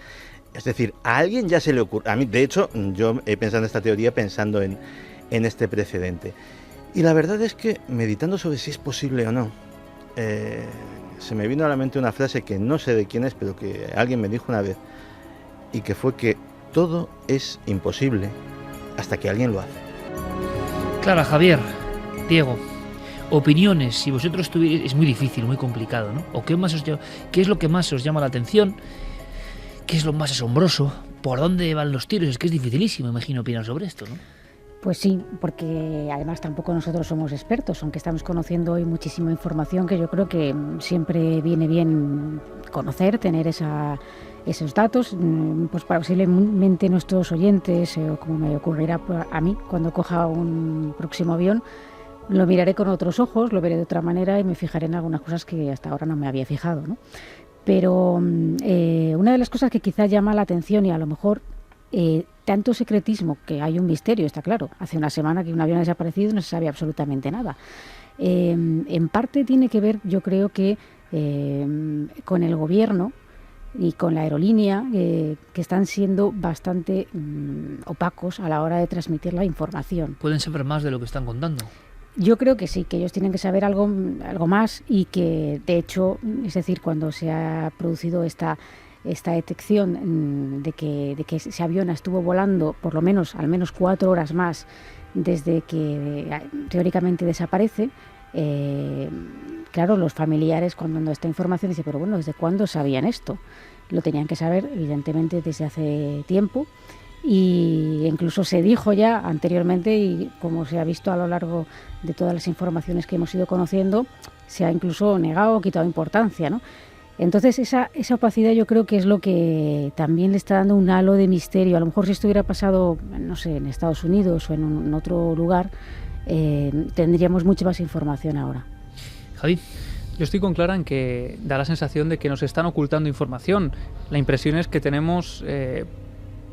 Es decir, a alguien ya se le ocurre. A mí, de hecho, yo he pensado en esta teoría pensando en este precedente. Y la verdad es que, meditando sobre si es posible o no, se me vino a la mente una frase que no sé de quién es, pero que alguien me dijo una vez, y que fue que todo es imposible hasta que alguien lo hace. Clara, Javier, Diego, opiniones, si vosotros tuvierais, es muy difícil, muy complicado, ¿no? ¿O qué es lo que más os llama la atención? ¿Qué es lo más asombroso? ¿Por dónde van los tiros? Es que es dificilísimo, imagino, opinar sobre esto, ¿no? Pues sí, porque además tampoco nosotros somos expertos, aunque estamos conociendo hoy muchísima información que yo creo que siempre viene bien conocer, tener esos datos, pues posiblemente nuestros oyentes, o como me ocurrirá a mí cuando coja un próximo avión, lo miraré con otros ojos, lo veré de otra manera y me fijaré en algunas cosas que hasta ahora no me había fijado, ¿no? Pero una de las cosas que quizás llama la atención, y a lo mejor tanto secretismo, que hay un misterio, está claro. Hace una semana que un avión ha desaparecido y no se sabe absolutamente nada. En parte tiene que ver, yo creo que con el gobierno y con la aerolínea, que están siendo bastante opacos a la hora de transmitir la información. ¿Pueden saber más de lo que están contando? Yo creo que sí, que ellos tienen que saber algo más, y que de hecho, es decir, cuando se ha producido esta detección de que ese avión estuvo volando al menos 4 horas más desde que teóricamente desaparece, claro, los familiares, cuando esta información, dicen, pero bueno, ¿desde cuándo sabían esto? Lo tenían que saber, evidentemente, desde hace tiempo. Y incluso se dijo ya anteriormente, y como se ha visto a lo largo de todas las informaciones que hemos ido conociendo, se ha incluso negado o quitado importancia, ¿no? Entonces esa opacidad yo creo que es lo que también le está dando un halo de misterio. A lo mejor si esto hubiera pasado, no sé, en Estados Unidos o en otro lugar, tendríamos mucha más información ahora. Javi. Yo estoy con Clara en que da la sensación de que nos están ocultando información. La impresión es que tenemos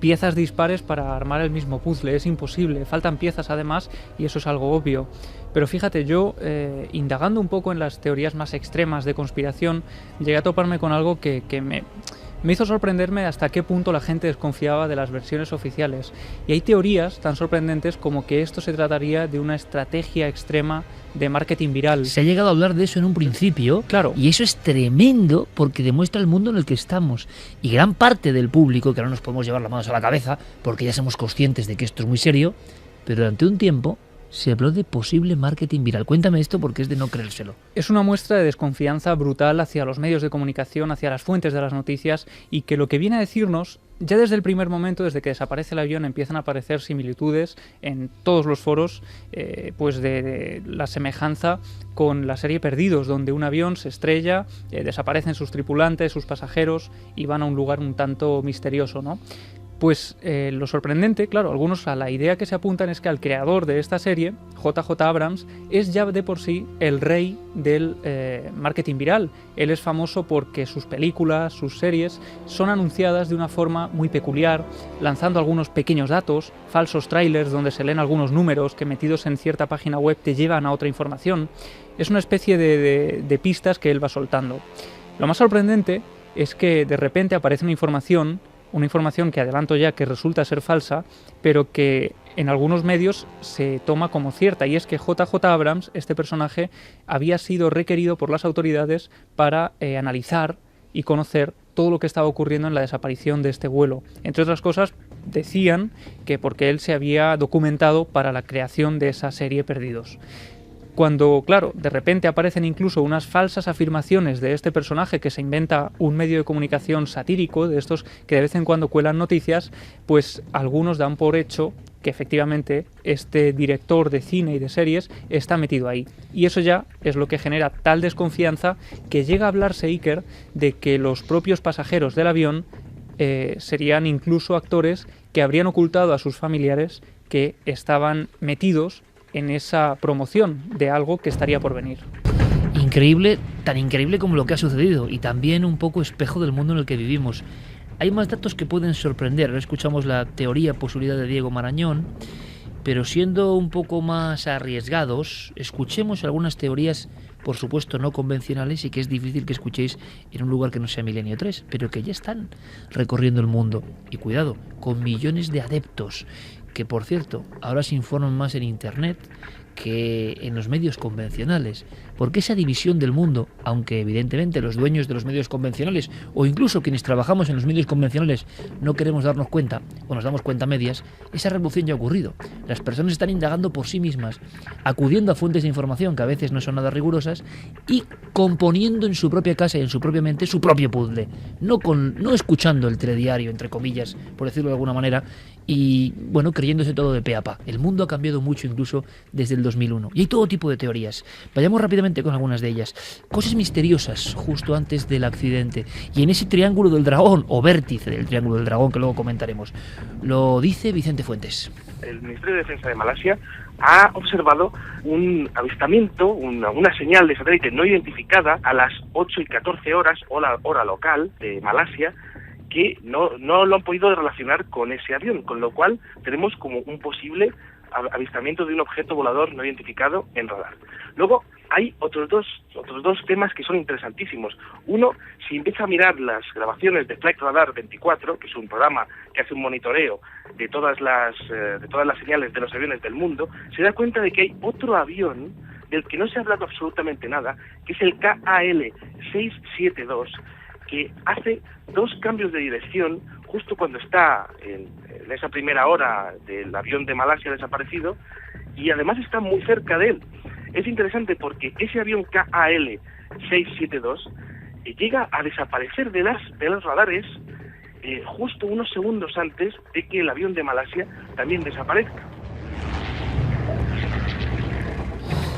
piezas dispares para armar el mismo puzzle. Es imposible, faltan piezas además, y eso es algo obvio. Pero fíjate, yo, indagando un poco en las teorías más extremas de conspiración, llegué a toparme con algo que me hizo sorprenderme hasta qué punto la gente desconfiaba de las versiones oficiales. Y hay teorías tan sorprendentes como que esto se trataría de una estrategia extrema de marketing viral. Se ha llegado a hablar de eso en un principio, claro. Y eso es tremendo porque demuestra el mundo en el que estamos. Y gran parte del público, que ahora nos podemos llevar las manos a la cabeza porque ya somos conscientes de que esto es muy serio, pero durante un tiempo se habló de posible marketing viral. Cuéntame esto porque es de no creérselo. Es una muestra de desconfianza brutal hacia los medios de comunicación, hacia las fuentes de las noticias, y que lo que viene a decirnos, ya desde el primer momento, desde que desaparece el avión, empiezan a aparecer similitudes en todos los foros, pues de la semejanza con la serie Perdidos, donde un avión se estrella, desaparecen sus tripulantes, sus pasajeros, y van a un lugar un tanto misterioso, ¿no? Pues lo sorprendente, claro, algunos a la idea que se apuntan es que al creador de esta serie, JJ Abrams, es ya de por sí el rey del marketing viral. Él es famoso porque sus películas, sus series, son anunciadas de una forma muy peculiar, lanzando algunos pequeños datos, falsos trailers donde se leen algunos números que metidos en cierta página web te llevan a otra información. Es una especie de pistas que él va soltando. Lo más sorprendente es que de repente aparece una información que adelanto ya que resulta ser falsa, pero que en algunos medios se toma como cierta, y es que JJ Abrams, este personaje, había sido requerido por las autoridades para analizar y conocer todo lo que estaba ocurriendo en la desaparición de este vuelo. Entre otras cosas, decían que porque él se había documentado para la creación de esa serie Perdidos. Cuando, claro, de repente aparecen incluso unas falsas afirmaciones de este personaje que se inventa un medio de comunicación satírico, de estos que de vez en cuando cuelan noticias, pues algunos dan por hecho que efectivamente este director de cine y de series está metido ahí. Y eso ya es lo que genera tal desconfianza que llega a hablarse, Iker, de que los propios pasajeros del avión serían incluso actores que habrían ocultado a sus familiares que estaban metidos en esa promoción de algo que estaría por venir. Increíble, tan increíble como lo que ha sucedido, y también un poco espejo del mundo en el que vivimos. Hay más datos que pueden sorprender. Ahora escuchamos la teoría posibilidad de Diego Marañón, pero siendo un poco más arriesgados, escuchemos algunas teorías, por supuesto no convencionales, y que es difícil que escuchéis en un lugar que no sea Milenio 3, pero que ya están recorriendo el mundo. Y cuidado, con millones de adeptos, que por cierto, ahora se informan más en Internet que en los medios convencionales, porque esa división del mundo, aunque evidentemente los dueños de los medios convencionales o incluso quienes trabajamos en los medios convencionales no queremos darnos cuenta o nos damos cuenta a medias, esa revolución ya ha ocurrido. Las personas están indagando por sí mismas, acudiendo a fuentes de información que a veces no son nada rigurosas y componiendo en su propia casa y en su propia mente su propio puzzle, no escuchando el telediario, entre comillas, por decirlo de alguna manera, y bueno, creyéndose todo de pe a pa. El mundo ha cambiado mucho incluso desde el 2001 y hay todo tipo de teorías. Vayamos rápidamente con algunas de ellas. Cosas misteriosas justo antes del accidente y en ese triángulo del dragón o vértice del triángulo del dragón que luego comentaremos. Lo dice Vicente Fuentes. El Ministerio de Defensa de Malasia ha observado un avistamiento, una señal de satélite no identificada a las 8:14 horas, hora local de Malasia, que no lo han podido relacionar con ese avión, con lo cual tenemos como un posible avistamiento de un objeto volador no identificado en radar. Luego hay otros dos temas que son interesantísimos. Uno, si empieza a mirar las grabaciones de Flight Radar 24, que es un programa que hace un monitoreo de todas las señales de los aviones del mundo, se da cuenta de que hay otro avión del que no se ha hablado absolutamente nada, que es el KAL 672, que hace 2 cambios de dirección justo cuando está en esa primera hora del avión de Malasia desaparecido, y además está muy cerca de él. Es interesante porque ese avión KAL 672 llega a desaparecer de los radares justo unos segundos antes de que el avión de Malasia también desaparezca.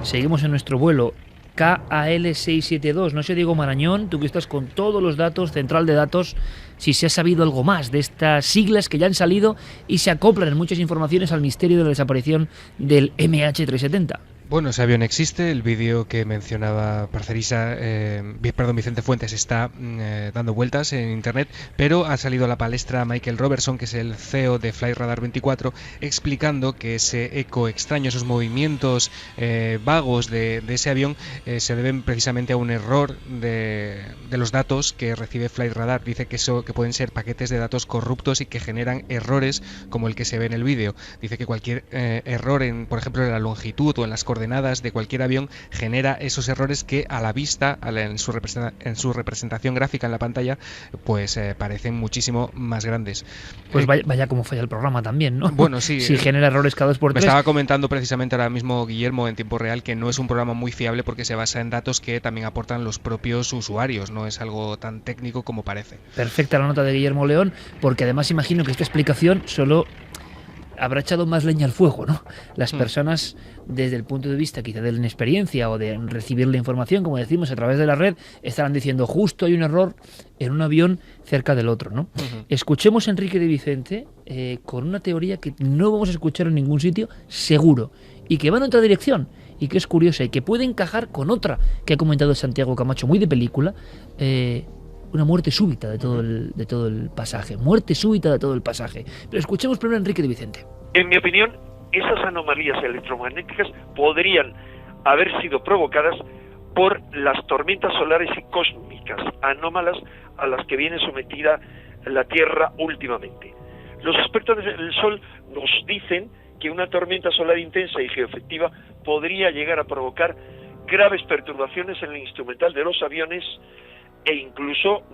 Seguimos en nuestro vuelo. KAL 672, no sé, Diego Marañón, tú que estás con todos los datos, central de datos, si se ha sabido algo más de estas siglas que ya han salido y se acoplan en muchas informaciones al misterio de la desaparición del MH370. Bueno, ese avión existe, el vídeo que mencionaba Vicente Fuentes está dando vueltas en internet, pero ha salido a la palestra Michael Robertson, que es el CEO de Flight Radar 24, explicando que ese eco extraño, esos movimientos vagos de ese avión se deben precisamente a un error de los datos que recibe Flight Radar. Dice que pueden ser paquetes de datos corruptos y que generan errores como el que se ve en el vídeo. Dice que cualquier error, por ejemplo, en la longitud o en las coordenadas de cualquier avión genera esos errores que a la vista, en su representación gráfica en la pantalla, pues parecen muchísimo más grandes. Pues vaya como falla el programa también, ¿no? Bueno, sí. Si genera errores cada 2x3. Me estaba comentando precisamente ahora mismo Guillermo en tiempo real que no es un programa muy fiable porque se basa en datos que también aportan los propios usuarios, no es algo tan técnico como parece. Perfecta la nota de Guillermo León, porque además imagino que esta explicación solo habrá echado más leña al fuego, ¿no? Las personas, desde el punto de vista quizá de la inexperiencia o de recibir la información, como decimos, a través de la red, estarán diciendo justo hay un error en un avión cerca del otro, ¿no? Escuchemos a Enrique de Vicente con una teoría que no vamos a escuchar en ningún sitio, seguro, y que va en otra dirección, y que es curiosa, y que puede encajar con otra que ha comentado Santiago Camacho, muy de película, una muerte súbita de todo el pasaje. Muerte súbita de todo el pasaje. Pero escuchemos primero a Enrique de Vicente. En mi opinión, esas anomalías electromagnéticas podrían haber sido provocadas por las tormentas solares y cósmicas anómalas a las que viene sometida la Tierra últimamente. Los expertos del Sol nos dicen que una tormenta solar intensa y geoefectiva podría llegar a provocar graves perturbaciones en el instrumental de los aviones e incluso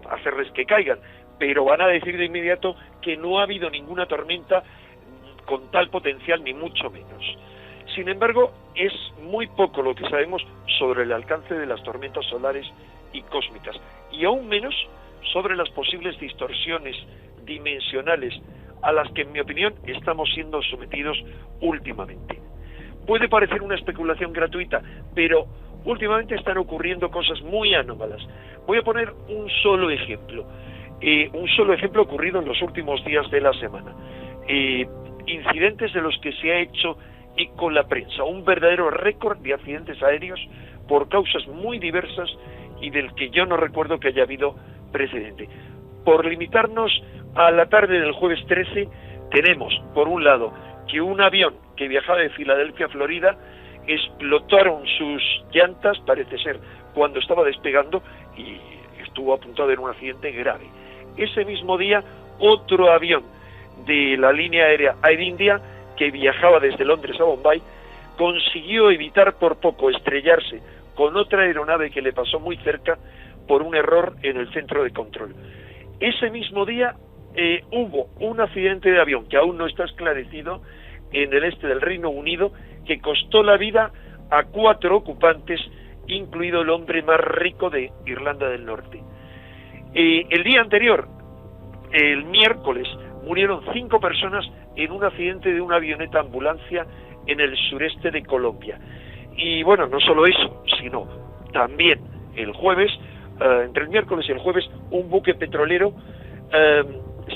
hacerles que caigan, pero van a decir de inmediato que no ha habido ninguna tormenta con tal potencial, ni mucho menos. Sin embargo, es muy poco lo que sabemos sobre el alcance de las tormentas solares y cósmicas, y aún menos sobre las posibles distorsiones dimensionales a las que, en mi opinión, estamos siendo sometidos últimamente. Puede parecer una especulación gratuita, pero últimamente están ocurriendo cosas muy anómalas. Voy a poner un solo ejemplo ocurrido en los últimos días de la semana. Incidentes de los que se ha hecho eco la prensa, un verdadero récord de accidentes aéreos por causas muy diversas y del que yo no recuerdo que haya habido precedente. Por limitarnos a la tarde del jueves 13, tenemos, por un lado, que un avión que viajaba de Filadelfia a Florida explotaron sus llantas, parece ser, cuando estaba despegando, y estuvo apuntado en un accidente grave. Ese mismo día, otro avión de la línea aérea Air India, que viajaba desde Londres a Bombay, consiguió evitar por poco estrellarse con otra aeronave que le pasó muy cerca por un error en el centro de control. Ese mismo día hubo un accidente de avión que aún no está esclarecido en el este del Reino Unido, que costó la vida a 4 ocupantes, incluido el hombre más rico de Irlanda del Norte. El día anterior, el miércoles, murieron 5 personas en un accidente de una avioneta ambulancia en el sureste de Colombia. Y bueno, no solo eso, sino también el jueves, entre el miércoles y el jueves, un buque petrolero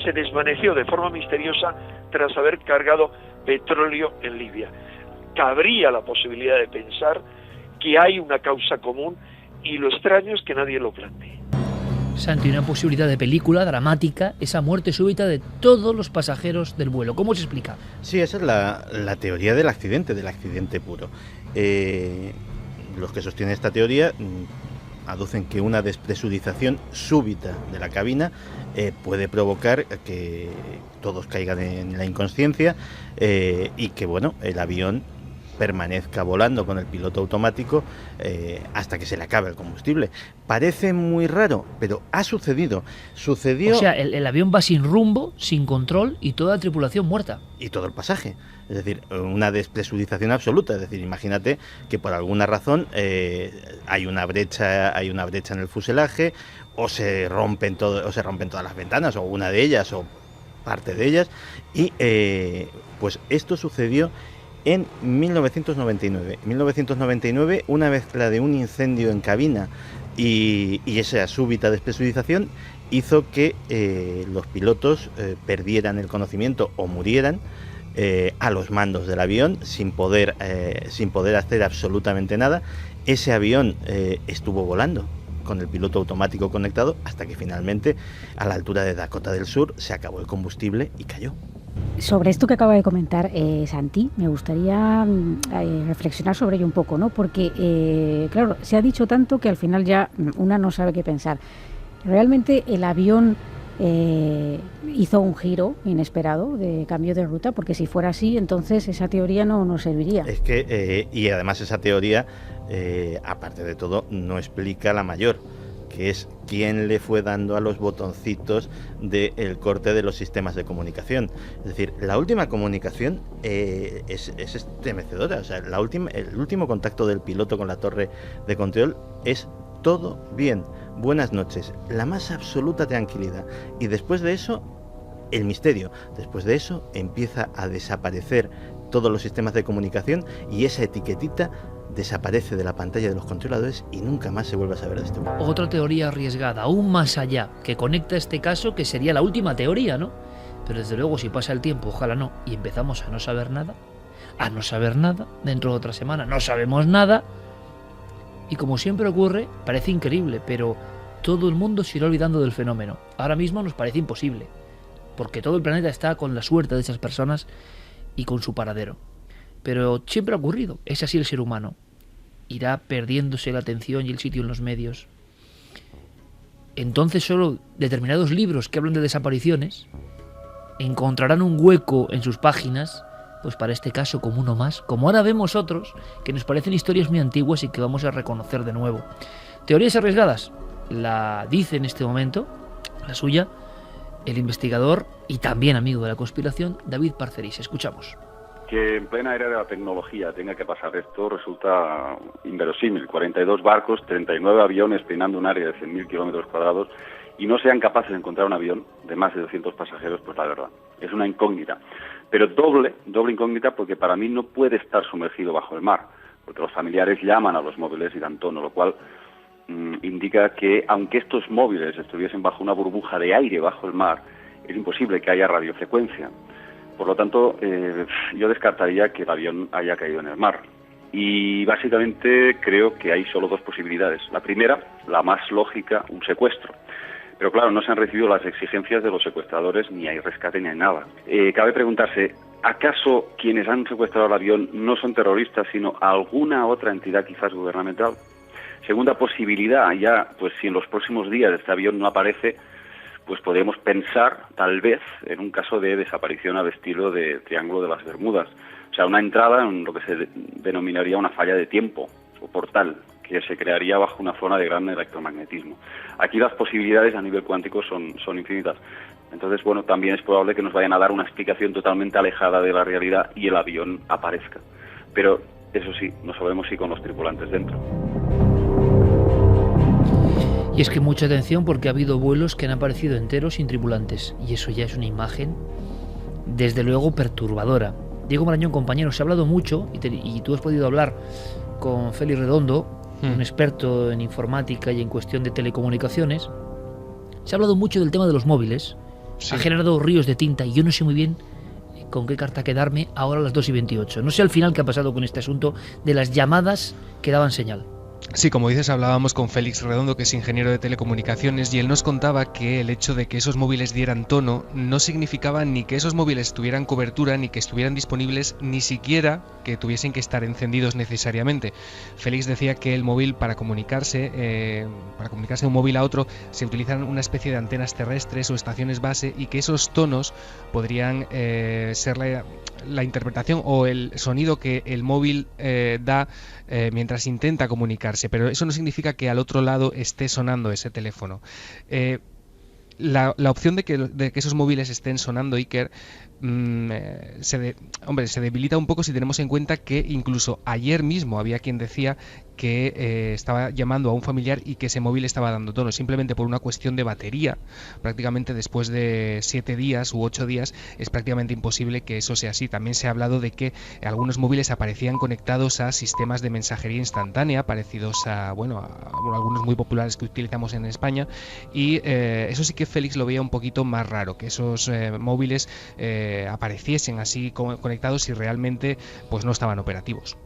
se desvaneció de forma misteriosa tras haber cargado petróleo en Libia. Cabría la posibilidad de pensar que hay una causa común, y lo extraño es que nadie lo plantee. Santi, una posibilidad de película dramática, esa muerte súbita de todos los pasajeros del vuelo. ¿Cómo se explica? Sí, esa es la teoría del accidente puro. Los que sostienen esta teoría aducen que una despresurización súbita de la cabina puede provocar que todos caigan en la inconsciencia y que, bueno, el avión permanezca volando con el piloto automático hasta que se le acabe el combustible. Parece muy raro, pero ha sucedido. Sucedió... O sea, el avión va sin rumbo, sin control, y toda la tripulación muerta. Y todo el pasaje. Es decir, una despresurización absoluta. Es decir, imagínate que por alguna razón hay una brecha en el fuselaje, o se rompen todas las ventanas, o una de ellas, o parte de ellas, y pues esto sucedió en 1999. En 1999, una mezcla de un incendio en cabina y esa súbita despresurización hizo que los pilotos perdieran el conocimiento o murieran a los mandos del avión sin poder hacer absolutamente nada. Ese avión estuvo volando con el piloto automático conectado hasta que finalmente, a la altura de Dakota del Sur, se acabó el combustible y cayó. Sobre esto que acaba de comentar Santi, me gustaría reflexionar sobre ello un poco, ¿no? Porque, claro, se ha dicho tanto que al final ya una no sabe qué pensar. Realmente el avión hizo un giro inesperado de cambio de ruta, porque si fuera así, entonces esa teoría no nos serviría. Es que, y además esa teoría, aparte de todo, no explica la mayor, que es quién le fue dando a los botoncitos del corte de los sistemas de comunicación. Es decir, la última comunicación es estremecedora. O sea, el último contacto del piloto con la torre de control es: todo bien, buenas noches, la más absoluta tranquilidad. Y después de eso, el misterio. Después de eso empieza a desaparecer todos los sistemas de comunicación y esa etiquetita desaparece de la pantalla de los controladores y nunca más se vuelve a saber de este mundo. Otra teoría arriesgada, aún más allá, que conecta este caso, que sería la última teoría, ¿no? Pero desde luego, si pasa el tiempo, ojalá no, y empezamos a no saber nada, dentro de otra semana no sabemos nada, y como siempre ocurre, parece increíble, pero todo el mundo se irá olvidando del fenómeno. Ahora mismo nos parece imposible, porque todo el planeta está con la suerte de esas personas y con su paradero. Pero siempre ha ocurrido, es así el ser humano. Irá perdiéndose la atención y el sitio en los medios. Entonces solo determinados libros que hablan de desapariciones encontrarán un hueco en sus páginas, pues para este caso como uno más, como ahora vemos otros que nos parecen historias muy antiguas y que vamos a reconocer de nuevo. Teorías arriesgadas, la dice en este momento, la suya, el investigador y también amigo de la conspiración, David Parcerís. Escuchamos. Que en plena era de la tecnología tenga que pasar esto resulta inverosímil. 42 barcos, 39 aviones peinando un área de 100.000 kilómetros cuadrados y no sean capaces de encontrar un avión de más de 200 pasajeros, pues la verdad, es una incógnita. Pero doble incógnita, porque para mí no puede estar sumergido bajo el mar, porque los familiares llaman a los móviles y dan tono, lo cual indica que aunque estos móviles estuviesen bajo una burbuja de aire bajo el mar, es imposible que haya radiofrecuencia. Por lo tanto, yo descartaría que el avión haya caído en el mar. Y básicamente creo que hay solo dos posibilidades. La primera, la más lógica, un secuestro. Pero claro, no se han recibido las exigencias de los secuestradores, ni hay rescate ni hay nada. Cabe preguntarse, ¿acaso quienes han secuestrado el avión no son terroristas, sino alguna otra entidad quizás gubernamental? Segunda posibilidad, ya, pues si en los próximos días este avión no aparece, pues podemos pensar, tal vez, en un caso de desaparición al estilo de Triángulo de las Bermudas. O sea, una entrada en lo que se denominaría una falla de tiempo, o portal, que se crearía bajo una zona de gran electromagnetismo. Aquí las posibilidades a nivel cuántico son infinitas. Entonces, bueno, también es probable que nos vayan a dar una explicación totalmente alejada de la realidad y el avión aparezca. Pero, eso sí, no sabemos si con los tripulantes dentro. Y es que mucha atención, porque ha habido vuelos que han aparecido enteros sin tripulantes, y eso ya es una imagen, desde luego, perturbadora. Diego Marañón, compañero, se ha hablado mucho, y tú has podido hablar con Félix Redondo, un experto en informática y en cuestión de telecomunicaciones. Se ha hablado mucho del tema de los móviles, ha generado ríos de tinta, y yo no sé muy bien con qué carta quedarme ahora a las 2:28. No sé al final qué ha pasado con este asunto de las llamadas que daban señal. Sí, como dices, hablábamos con Félix Redondo, que es ingeniero de telecomunicaciones, y él nos contaba que el hecho de que esos móviles dieran tono no significaba ni que esos móviles tuvieran cobertura, ni que estuvieran disponibles, ni siquiera que tuviesen que estar encendidos necesariamente. Félix decía que el móvil, para comunicarse de un móvil a otro, se utilizan una especie de antenas terrestres o estaciones base, y que esos tonos podrían ser la interpretación o el sonido que el móvil da mientras intenta comunicarse, pero eso no significa que al otro lado esté sonando ese teléfono. La opción de que esos móviles estén sonando, Iker, se debilita un poco si tenemos en cuenta que incluso ayer mismo había quien decía que estaba llamando a un familiar y que ese móvil estaba dando tono, simplemente por una cuestión de batería. Prácticamente después de 7 días u 8 días es prácticamente imposible que eso sea así. También se ha hablado de que algunos móviles aparecían conectados a sistemas de mensajería instantánea parecidos a algunos muy populares que utilizamos en España, y eso sí que Félix lo veía un poquito más raro, que esos móviles apareciesen así conectados y realmente pues no estaban operativos.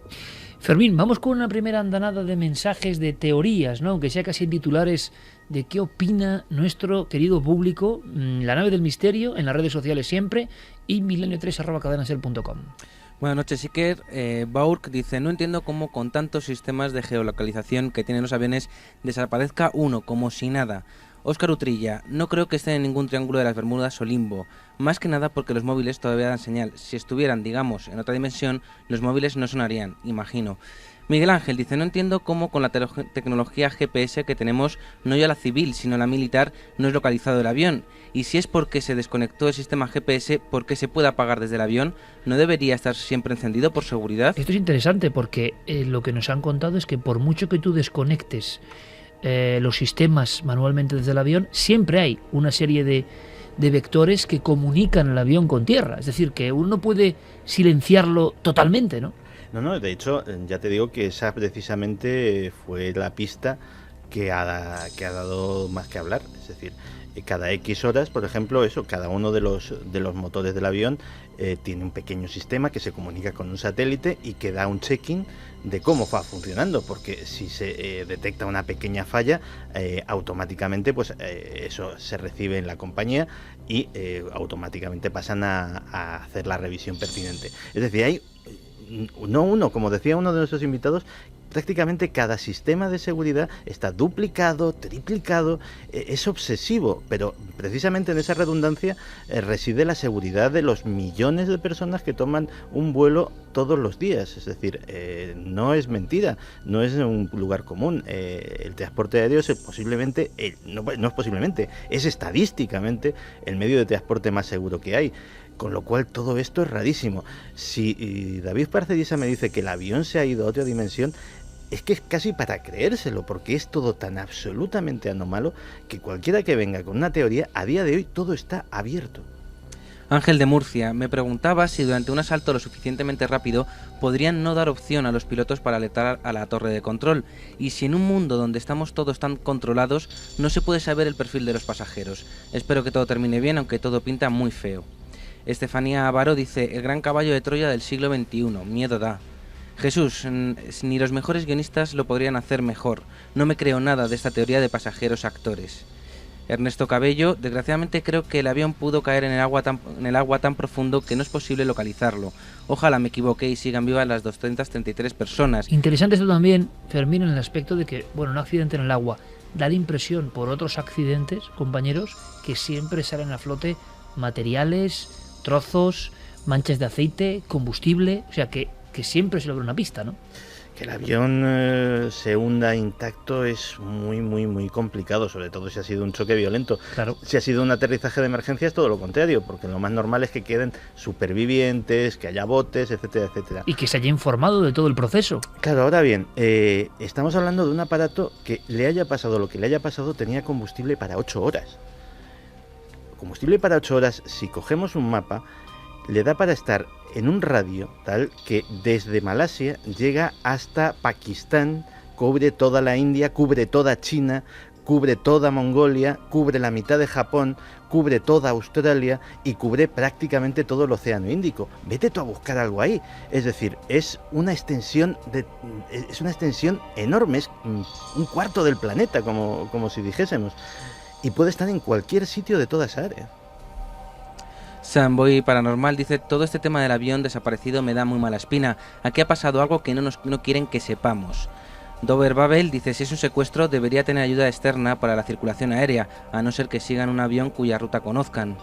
Fermín, vamos con una primera andanada de mensajes, de teorías, ¿no? Aunque sea casi en titulares, de qué opina nuestro querido público. La nave del misterio, en las redes sociales siempre, y milenio3@cadenasel.com. Buenas noches, Iker. Baurk dice: no entiendo cómo con tantos sistemas de geolocalización que tienen los aviones desaparezca uno como si nada. Óscar Utrilla: no creo que estén en ningún triángulo de las Bermudas o limbo, más que nada porque los móviles todavía dan señal. Si estuvieran, digamos, en otra dimensión, los móviles no sonarían, imagino. Miguel Ángel dice: no entiendo cómo con la tecnología GPS que tenemos, no ya la civil, sino la militar, no es localizado el avión. Y si es porque se desconectó el sistema GPS, ¿por qué se puede apagar desde el avión? ¿No debería estar siempre encendido por seguridad? Esto es interesante porque lo que nos han contado es que por mucho que tú desconectes los sistemas manualmente desde el avión, siempre hay una serie de vectores que comunican el avión con tierra. Es decir, que uno no puede silenciarlo totalmente, ¿no? No, de hecho, ya te digo que esa precisamente fue la pista que ha dado más que hablar. Es decir, cada X horas, por ejemplo, cada uno de los motores del avión tiene un pequeño sistema que se comunica con un satélite y que da un check-in de cómo va funcionando, porque si se detecta una pequeña falla, automáticamente pues eso se recibe en la compañía y automáticamente pasan a hacer la revisión pertinente. Es decir, hay como decía uno de nuestros invitados, prácticamente cada sistema de seguridad está duplicado, triplicado, es obsesivo, pero precisamente en esa redundancia reside la seguridad de los millones de personas que toman un vuelo todos los días. Es decir, no es mentira, no es un lugar común. El transporte aéreo es es estadísticamente el medio de transporte más seguro que hay. con lo cual todo esto es rarísimo. Si David Parcerisa me dice que el avión se ha ido a otra dimensión, es que es casi para creérselo, porque es todo tan absolutamente anómalo que cualquiera que venga con una teoría, a día de hoy todo está abierto. Ángel de Murcia me preguntaba si durante un asalto lo suficientemente rápido podrían no dar opción a los pilotos para alertar a la torre de control, y si en un mundo donde estamos todos tan controlados no se puede saber el perfil de los pasajeros. Espero que todo termine bien, aunque todo pinta muy feo. Estefanía Avaro dice: el gran caballo de Troya del siglo XXI, miedo da. Jesús, ni los mejores guionistas lo podrían hacer mejor. No me creo nada de esta teoría de pasajeros actores. Ernesto Cabello: desgraciadamente creo que el avión pudo caer en el agua tan profundo que no es posible localizarlo. Ojalá me equivoque y sigan vivas las 233 personas. Interesante esto también, Fermín, en el aspecto de que, bueno, un accidente en el agua da la impresión por otros accidentes, compañeros, que siempre salen a flote materiales, trozos, manchas de aceite, combustible, o sea que siempre se logra una pista, ¿no? Que el avión se hunda intacto es muy complicado, sobre todo si ha sido un choque violento. Claro. Si ha sido un aterrizaje de emergencia es todo lo contrario, porque lo más normal es que queden supervivientes, que haya botes, etcétera, etcétera. Y que se haya informado de todo el proceso. Claro, ahora bien, estamos hablando de un aparato que le haya pasado lo que le haya pasado, tenía combustible para 8 horas. Combustible para 8 horas, si cogemos un mapa, le da para estar en un radio tal que desde Malasia llega hasta Pakistán, cubre toda la India, cubre toda China, cubre toda Mongolia, cubre la mitad de Japón, cubre toda Australia y cubre prácticamente todo el Océano Índico. Vete tú a buscar algo ahí. Es decir, es una extensión enorme, es un cuarto del planeta, como si dijésemos. Y puede estar en cualquier sitio de toda esa área. Samboy Paranormal dice: todo este tema del avión desaparecido me da muy mala espina. Aquí ha pasado algo que no quieren que sepamos. Dover Babel dice: si es un secuestro debería tener ayuda externa para la circulación aérea, a no ser que sigan un avión cuya ruta conozcan.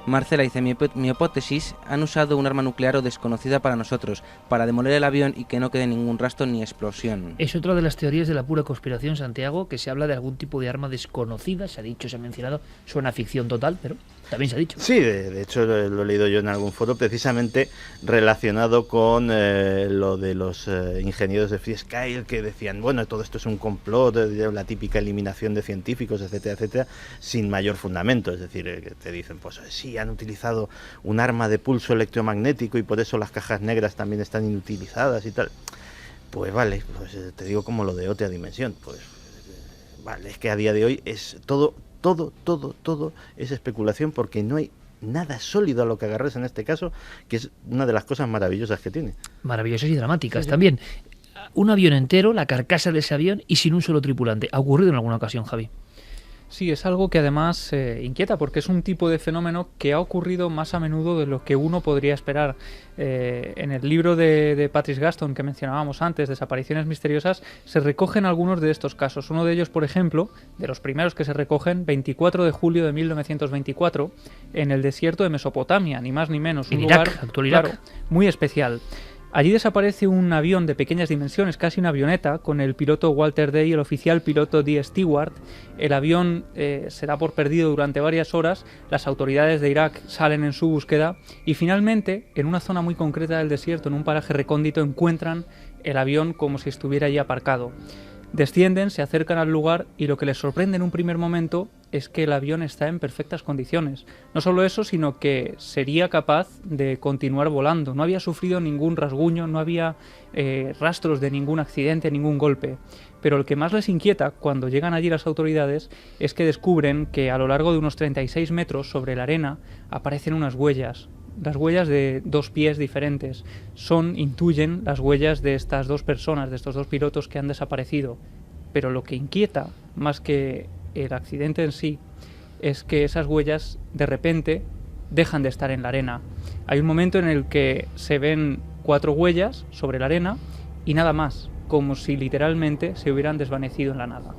Marcela dice: mi hipótesis, han usado un arma nuclear o desconocida para nosotros, para demoler el avión y que no quede ningún rastro ni explosión. Es otra de las teorías de la pura conspiración, Santiago, que se habla de algún tipo de arma desconocida, se ha dicho, se ha mencionado, suena ficción total, pero también se ha dicho. Sí, de hecho lo he leído yo en algún foro, precisamente relacionado con lo de los ingenieros de Free Sky, que decían, bueno, todo esto es un complot, la típica eliminación de científicos, etcétera, etcétera, sin mayor fundamento. Es decir, que te dicen, pues sí, han utilizado un arma de pulso electromagnético y por eso las cajas negras también están inutilizadas y tal. Pues vale, pues te digo como lo de otra dimensión. Pues vale, es que a día de hoy es todo es especulación, porque no hay nada sólido a lo que agarres en este caso, que es una de las cosas maravillosas que tiene. Maravillosas y dramáticas también. Un avión entero, la carcasa de ese avión y sin un solo tripulante. ¿Ha ocurrido en alguna ocasión, Javi? Sí, es algo que además inquieta, porque es un tipo de fenómeno que ha ocurrido más a menudo de lo que uno podría esperar. En el libro de Patrice Gaston que mencionábamos antes, Desapariciones misteriosas, se recogen algunos de estos casos. Uno de ellos, por ejemplo, de los primeros que se recogen, 24 de julio de 1924, en el desierto de Mesopotamia, ni más ni menos. Un lugar, actual Irak. Claro, muy especial. Allí desaparece un avión de pequeñas dimensiones, casi una avioneta, con el piloto Walter Day y el oficial piloto Dee Stewart. El avión se da por perdido durante varias horas, las autoridades de Irak salen en su búsqueda y finalmente, en una zona muy concreta del desierto, en un paraje recóndito, encuentran el avión como si estuviera allí aparcado. Descienden, se acercan al lugar y lo que les sorprende en un primer momento es que el avión está en perfectas condiciones. No solo eso, sino que sería capaz de continuar volando. No había sufrido ningún rasguño, no había rastros de ningún accidente, ningún golpe. Pero lo que más les inquieta cuando llegan allí las autoridades es que descubren que a lo largo de unos 36 metros sobre la arena aparecen unas huellas. Las huellas de dos pies diferentes intuyen las huellas de estas dos personas, de estos dos pilotos que han desaparecido. Pero lo que inquieta, más que el accidente en sí, es que esas huellas de repente dejan de estar en la arena. Hay un momento en el que se ven 4 huellas sobre la arena y nada más, como si literalmente se hubieran desvanecido en la nada.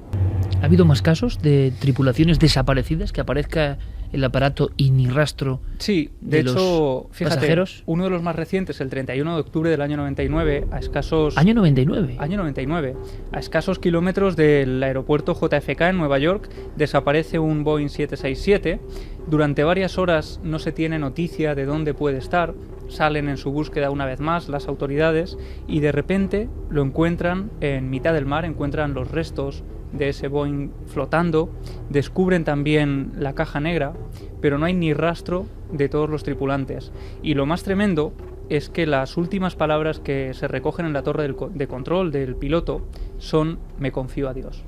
¿Ha habido más casos de tripulaciones desaparecidas, que aparezca el aparato y ni rastro? Sí, de hecho, fíjate, pasajeros? Uno de los más recientes, el 31 de octubre del año 99, a escasos... ¿Año 99? Año 99. A escasos kilómetros del aeropuerto JFK en Nueva York, desaparece un Boeing 767. Durante varias horas no se tiene noticia de dónde puede estar, salen en su búsqueda una vez más las autoridades y de repente lo encuentran en mitad del mar, encuentran los restos de ese Boeing flotando, descubren también la caja negra, pero no hay ni rastro de todos los tripulantes. Y lo más tremendo es que las últimas palabras que se recogen en la torre de control del piloto son: me confío a Dios.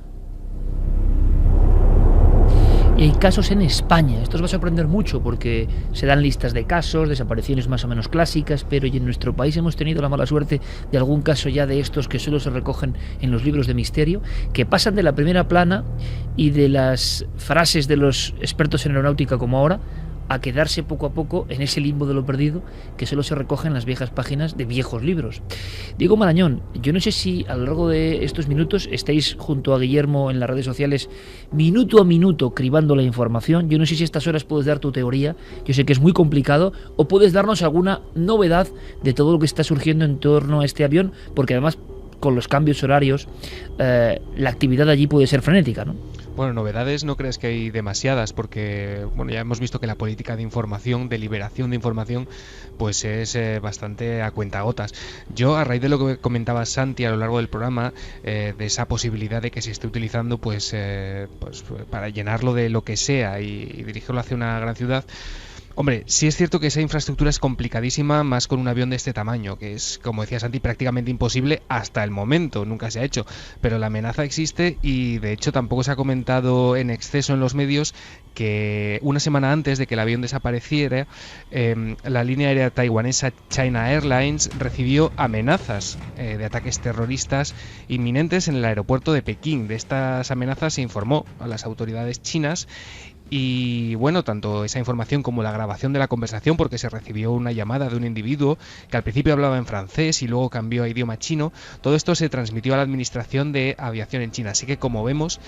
Y hay casos en España, esto os va a sorprender mucho porque se dan listas de casos, desapariciones más o menos clásicas, pero y en nuestro país hemos tenido la mala suerte de algún caso ya de estos que solo se recogen en los libros de misterio, que pasan de la primera plana y de las frases de los expertos en aeronáutica como ahora, a quedarse poco a poco en ese limbo de lo perdido que solo se recoge en las viejas páginas de viejos libros. Diego Marañón, yo no sé si a lo largo de estos minutos estáis junto a Guillermo en las redes sociales minuto a minuto cribando la información. Yo no sé si a estas horas puedes dar tu teoría, yo sé que es muy complicado, o puedes darnos alguna novedad de todo lo que está surgiendo en torno a este avión, porque además con los cambios horarios la actividad allí puede ser frenética, ¿no? Bueno, novedades no crees que hay demasiadas, porque bueno, ya hemos visto que la política de información, de liberación de información, pues es bastante a cuentagotas. Yo, a raíz de lo que comentaba Santi a lo largo del programa, de esa posibilidad de que se esté utilizando pues para llenarlo de lo que sea y dirigirlo hacia una gran ciudad. Hombre, sí es cierto que esa infraestructura es complicadísima, más con un avión de este tamaño, que es, como decía Santi, prácticamente imposible hasta el momento, nunca se ha hecho, pero la amenaza existe y de hecho tampoco se ha comentado en exceso en los medios que una semana antes de que el avión desapareciera, la línea aérea taiwanesa China Airlines recibió amenazas de ataques terroristas inminentes en el aeropuerto de Pekín. De estas amenazas se informó a las autoridades chinas. Y bueno, tanto esa información como la grabación de la conversación, porque se recibió una llamada de un individuo que al principio hablaba en francés y luego cambió a idioma chino, todo esto se transmitió a la Administración de Aviación en China. Así que, como vemos,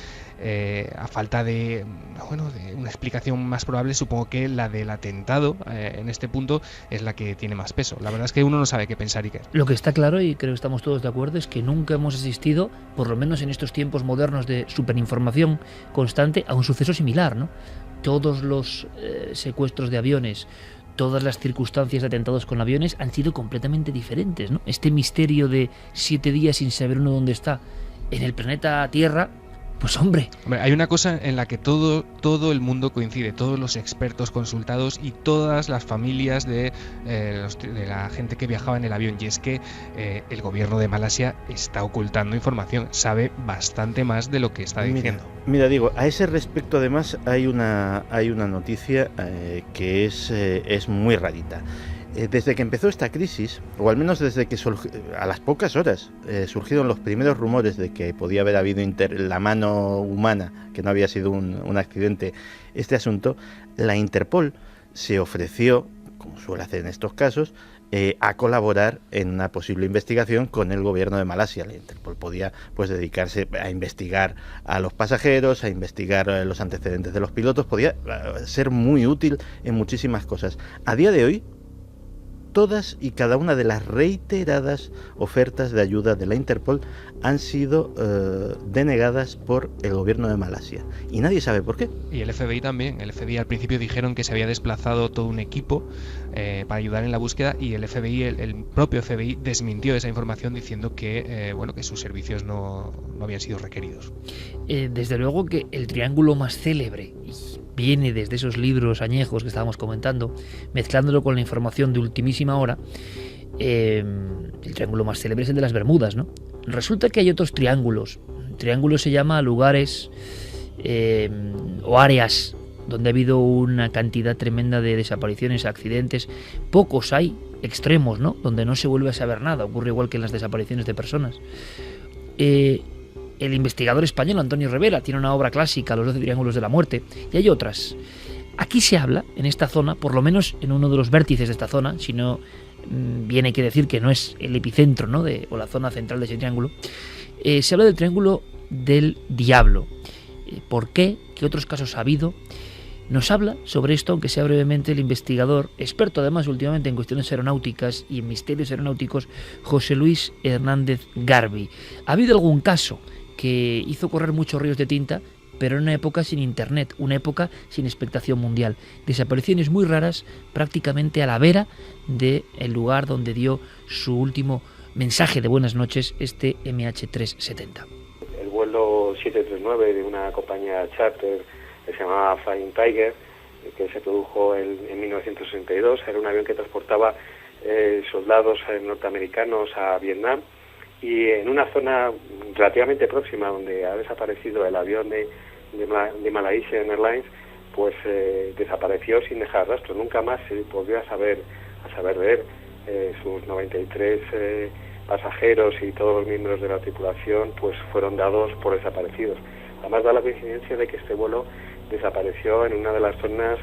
a falta de una explicación más probable, supongo que la del atentado en este punto es la que tiene más peso. La verdad es que uno no sabe qué pensar y qué. Lo que está claro, y creo que estamos todos de acuerdo, es que nunca hemos asistido, por lo menos en estos tiempos modernos de superinformación constante, a un suceso similar, ¿no? Todos los secuestros de aviones, todas las circunstancias de atentados con aviones han sido completamente diferentes, ¿no? Este misterio de 7 días sin saber uno dónde está en el planeta Tierra, pues hombre, hay una cosa en la que todo el mundo coincide, todos los expertos consultados y todas las familias de la gente que viajaba en el avión, y es que el gobierno de Malasia está ocultando información, sabe bastante más de lo que está diciendo. Mira, digo, a ese respecto además hay una noticia que es muy rarita. Desde que empezó esta crisis, o al menos desde que a las pocas horas surgieron los primeros rumores de que podía haber habido la mano humana, que no había sido un accidente, este asunto, la Interpol se ofreció, como suele hacer en estos casos, a colaborar en una posible investigación con el gobierno de Malasia. La Interpol podía pues dedicarse a investigar a los pasajeros, a investigar los antecedentes de los pilotos, podía ser muy útil en muchísimas cosas. A día de hoy, todas y cada una de las reiteradas ofertas de ayuda de la Interpol han sido denegadas por el gobierno de Malasia. Y nadie sabe por qué. Y el FBI también. El FBI al principio dijeron que se había desplazado todo un equipo para ayudar en la búsqueda, y el FBI, el propio FBI, desmintió esa información diciendo que que sus servicios no habían sido requeridos. Desde luego que el triángulo más célebre viene desde esos libros añejos que estábamos comentando, mezclándolo con la información de ultimísima hora. El triángulo más célebre es el de las Bermudas, ¿no? Resulta que hay otros triángulos. Triángulo se llama lugares o áreas donde ha habido una cantidad tremenda de desapariciones, accidentes. Pocos hay extremos, ¿no? Donde no se vuelve a saber nada. Ocurre igual que en las desapariciones de personas. El investigador español Antonio Revera tiene una obra clásica, Los 12 Triángulos de la Muerte, y hay otras. Aquí se habla, en esta zona, por lo menos en uno de los vértices de esta zona, si no bien hay que decir que no es el epicentro, ¿no? o la zona central de ese triángulo, se habla del Triángulo del Diablo. ¿Por qué? ¿Qué otros casos ha habido? Nos habla sobre esto, aunque sea brevemente, el investigador, experto además últimamente en cuestiones aeronáuticas y en misterios aeronáuticos, José Luis Hernández Garbi. ¿Ha habido algún caso que hizo correr muchos ríos de tinta pero en una época sin internet, una época sin expectación mundial. Desapariciones muy raras, prácticamente a la vera del lugar donde dio su último mensaje de buenas noches este MH370. El vuelo 739 de una compañía charter que se llamaba Flying Tiger, que se produjo en 1962, era un avión que transportaba soldados norteamericanos a Vietnam, y en una zona relativamente próxima donde ha desaparecido el avión de Malaysian Airlines, pues desapareció sin dejar rastro. Nunca más se volvió a saber de él. Sus 93 pasajeros y todos los miembros de la tripulación pues fueron dados por desaparecidos. Además da la coincidencia de que este vuelo desapareció en una de las zonas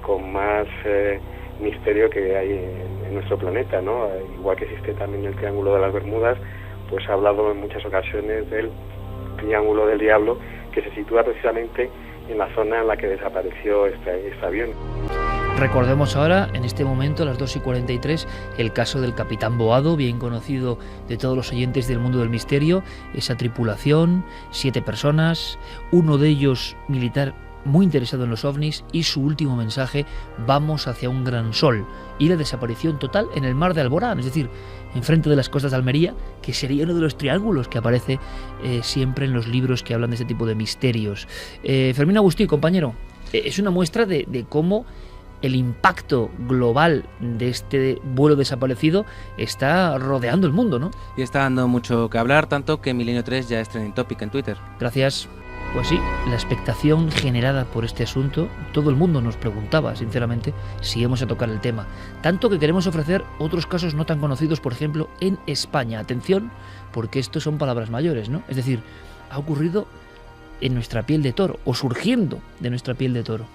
con más misterio que hay en nuestro planeta, ¿no? Igual que existe también el Triángulo de las Bermudas, pues se ha hablado en muchas ocasiones del Triángulo del Diablo, que se sitúa precisamente en la zona en la que desapareció este avión. Recordemos ahora, en este momento, a las 2:43, el caso del Capitán Boado, bien conocido de todos los oyentes del mundo del misterio. Esa tripulación, 7 personas, uno de ellos militar muy interesado en los ovnis, y su último mensaje: vamos hacia un gran sol, y la desaparición total en el mar de Alborán, es decir, enfrente de las costas de Almería, que sería uno de los triángulos que aparece siempre en los libros que hablan de este tipo de misterios. Fermín Agustí, compañero, es una muestra de cómo el impacto global de este vuelo desaparecido está rodeando el mundo, ¿no? Y está dando mucho que hablar, tanto que Milenio 3 ya es trending topic en Twitter. Gracias. Pues sí, la expectación generada por este asunto, todo el mundo nos preguntaba, sinceramente, si íbamos a tocar el tema. Tanto que queremos ofrecer otros casos no tan conocidos, por ejemplo, en España. Atención, porque esto son palabras mayores, ¿no? Es decir, ha ocurrido en nuestra piel de toro, o surgiendo de nuestra piel de toro.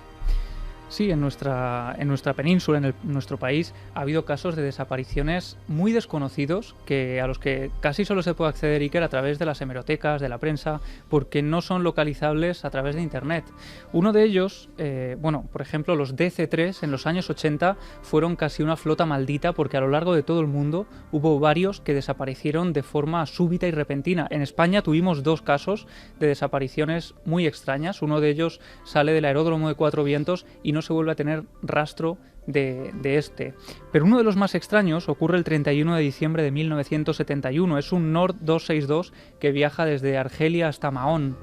Sí, en nuestra península, en nuestro país, ha habido casos de desapariciones muy desconocidos a los que casi solo se puede acceder, Iker, a través de las hemerotecas, de la prensa, porque no son localizables a través de Internet. Uno de ellos, por ejemplo, los DC-3 en los años 80 fueron casi una flota maldita, porque a lo largo de todo el mundo hubo varios que desaparecieron de forma súbita y repentina. En España tuvimos 2 casos de desapariciones muy extrañas. Uno de ellos sale del aeródromo de Cuatro Vientos y no se vuelve a tener rastro de este. Pero uno de los más extraños ocurre el 31 de diciembre de 1971. Es un Nord 262 que viaja desde Argelia hasta Mahón.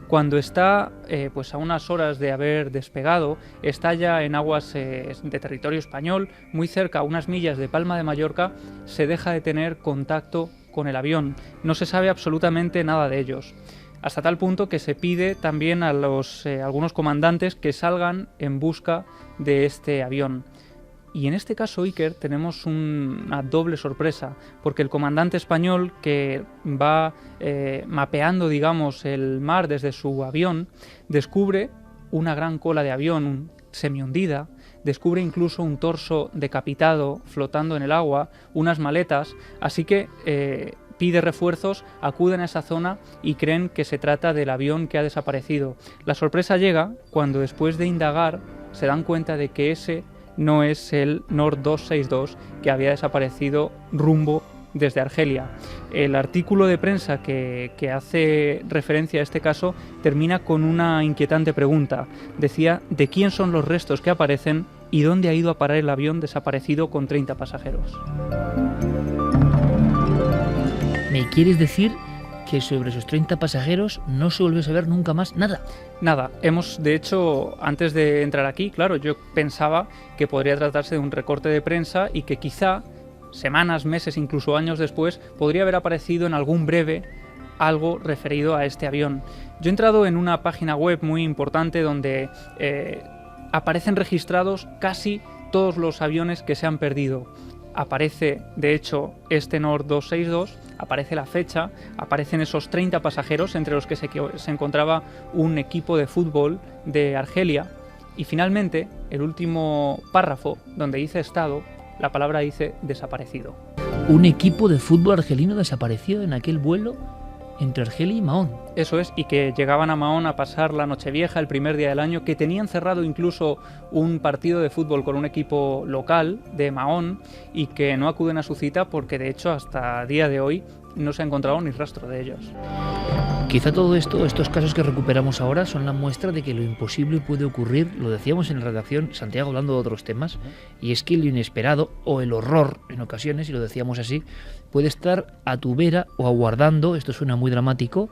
Cuando está a unas horas de haber despegado, está ya en aguas de territorio español, muy cerca, a unas millas de Palma de Mallorca, se deja de tener contacto con el avión. No se sabe absolutamente nada de ellos. Hasta tal punto que se pide también a algunos comandantes que salgan en busca de este avión. Y en este caso, Iker, tenemos una doble sorpresa, porque el comandante español que va mapeando, digamos, el mar desde su avión, descubre una gran cola de avión semi-hundida, descubre incluso un torso decapitado flotando en el agua, unas maletas, así que pide refuerzos, acuden a esa zona y creen que se trata del avión que ha desaparecido. La sorpresa llega cuando, después de indagar, se dan cuenta de que ese no es el Nord 262 que había desaparecido rumbo desde Argelia. El artículo de prensa que hace referencia a este caso termina con una inquietante pregunta. Decía: ¿de quién son los restos que aparecen y dónde ha ido a parar el avión desaparecido con 30 pasajeros? ¿Me quieres decir que sobre esos 30 pasajeros no se volvió a saber nunca más nada? Nada. De hecho, antes de entrar aquí, claro, yo pensaba que podría tratarse de un recorte de prensa y que quizá semanas, meses, incluso años después, podría haber aparecido en algún breve algo referido a este avión. Yo he entrado en una página web muy importante donde aparecen registrados casi todos los aviones que se han perdido. Aparece, de hecho, este Nord 262, aparece la fecha, aparecen esos 30 pasajeros, entre los que se encontraba un equipo de fútbol de Argelia, y finalmente, el último párrafo, donde dice estado, la palabra dice desaparecido. Un equipo de fútbol argelino desapareció en aquel vuelo entre Argelia y Mahón. Eso es, y que llegaban a Mahón a pasar la Nochevieja, el primer día del año, que tenían cerrado incluso un partido de fútbol con un equipo local de Mahón, y que no acuden a su cita porque, de hecho, hasta día de hoy no se ha encontrado ni rastro de ellos. Quizá todo esto, estos casos que recuperamos ahora, son la muestra de que lo imposible puede ocurrir. Lo decíamos en la redacción, Santiago hablando de otros temas, y es que lo inesperado o el horror en ocasiones, y lo decíamos así, puede estar a tu vera o aguardando. Esto suena muy dramático,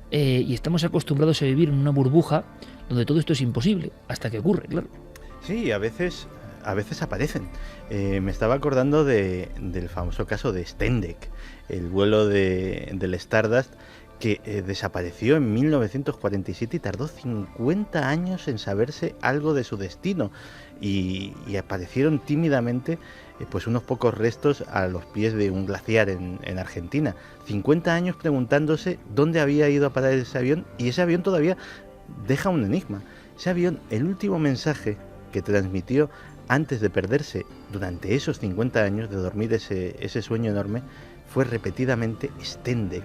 y estamos acostumbrados a vivir en una burbuja donde todo esto es imposible, hasta que ocurre, claro. Sí, a veces aparecen. Me estaba acordando del famoso caso de Stendek, el vuelo del Stardust, que desapareció en 1947 y tardó 50 años en saberse algo de su destino, y aparecieron tímidamente pues unos pocos restos a los pies de un glaciar en Argentina. 50 años preguntándose dónde había ido a parar ese avión, y ese avión todavía deja un enigma. Ese avión, el último mensaje que transmitió antes de perderse durante esos 50 años, de dormir ese sueño enorme, fue repetidamente Stendek,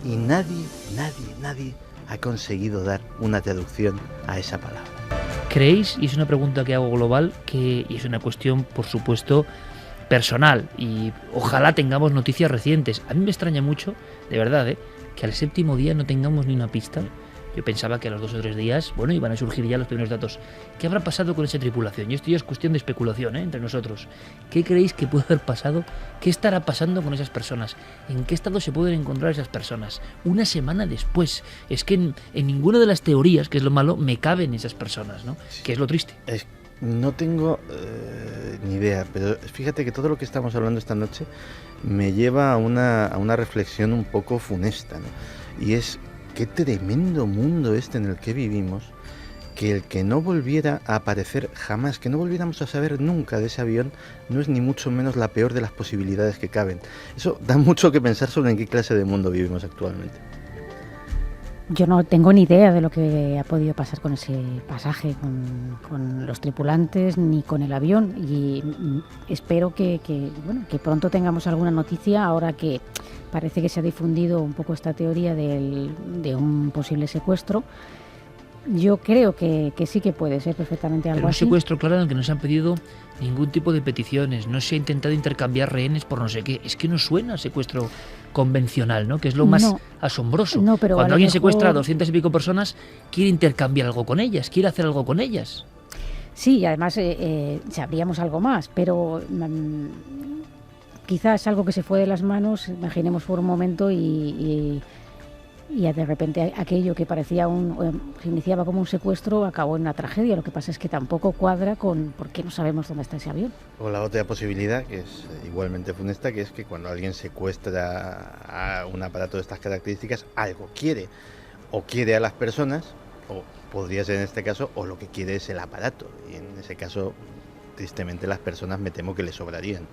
y nadie ha conseguido dar una traducción a esa palabra. ¿Creéis, y es una pregunta que hago global, y es una cuestión, por supuesto, personal, y ojalá tengamos noticias recientes? A mí me extraña mucho, de verdad, que al 7º día no tengamos ni una pista. Yo pensaba que a los 2 o 3 días, bueno, iban a surgir ya los primeros datos. ¿Qué habrá pasado con esa tripulación? Y esto ya es cuestión de especulación, entre nosotros. ¿Qué creéis que puede haber pasado? ¿Qué estará pasando con esas personas? ¿En qué estado se pueden encontrar esas personas? Una semana después. Es que en ninguna de las teorías, que es lo malo, me caben esas personas, ¿no? Sí. Que es lo triste. No tengo ni idea, pero fíjate que todo lo que estamos hablando esta noche me lleva a una reflexión un poco funesta, ¿no? Y es: qué tremendo mundo en el que vivimos, que el que no volviera a aparecer jamás, que no volviéramos a saber nunca de ese avión, no es ni mucho menos la peor de las posibilidades que caben. Eso da mucho que pensar sobre en qué clase de mundo vivimos actualmente. Yo no tengo ni idea de lo que ha podido pasar con ese pasaje, con los tripulantes, ni con el avión, y espero que pronto tengamos alguna noticia, ahora que parece que se ha difundido un poco esta teoría de un posible secuestro. Yo creo que sí que puede ser perfectamente algo así. Un secuestro, claro, en el que no se han pedido ningún tipo de peticiones, no se ha intentado intercambiar rehenes por no sé qué. Es que no suena a secuestro convencional, ¿no? Que es lo más asombroso. No, pero cuando alguien secuestra a 200 y pico personas, quiere intercambiar algo con ellas, quiere hacer algo con ellas. Sí, y además sabríamos algo más, pero quizás algo que se fue de las manos, imaginemos por un momento, y de repente aquello que parecía se iniciaba como un secuestro acabó en una tragedia. Lo que pasa es que tampoco cuadra con por qué no sabemos dónde está ese avión. O la otra posibilidad, que es igualmente funesta, que es que cuando alguien secuestra a un aparato de estas características, algo quiere. O quiere a las personas, o podría ser en este caso, o lo que quiere es el aparato. Y en ese caso, tristemente, las personas me temo que le sobrarían.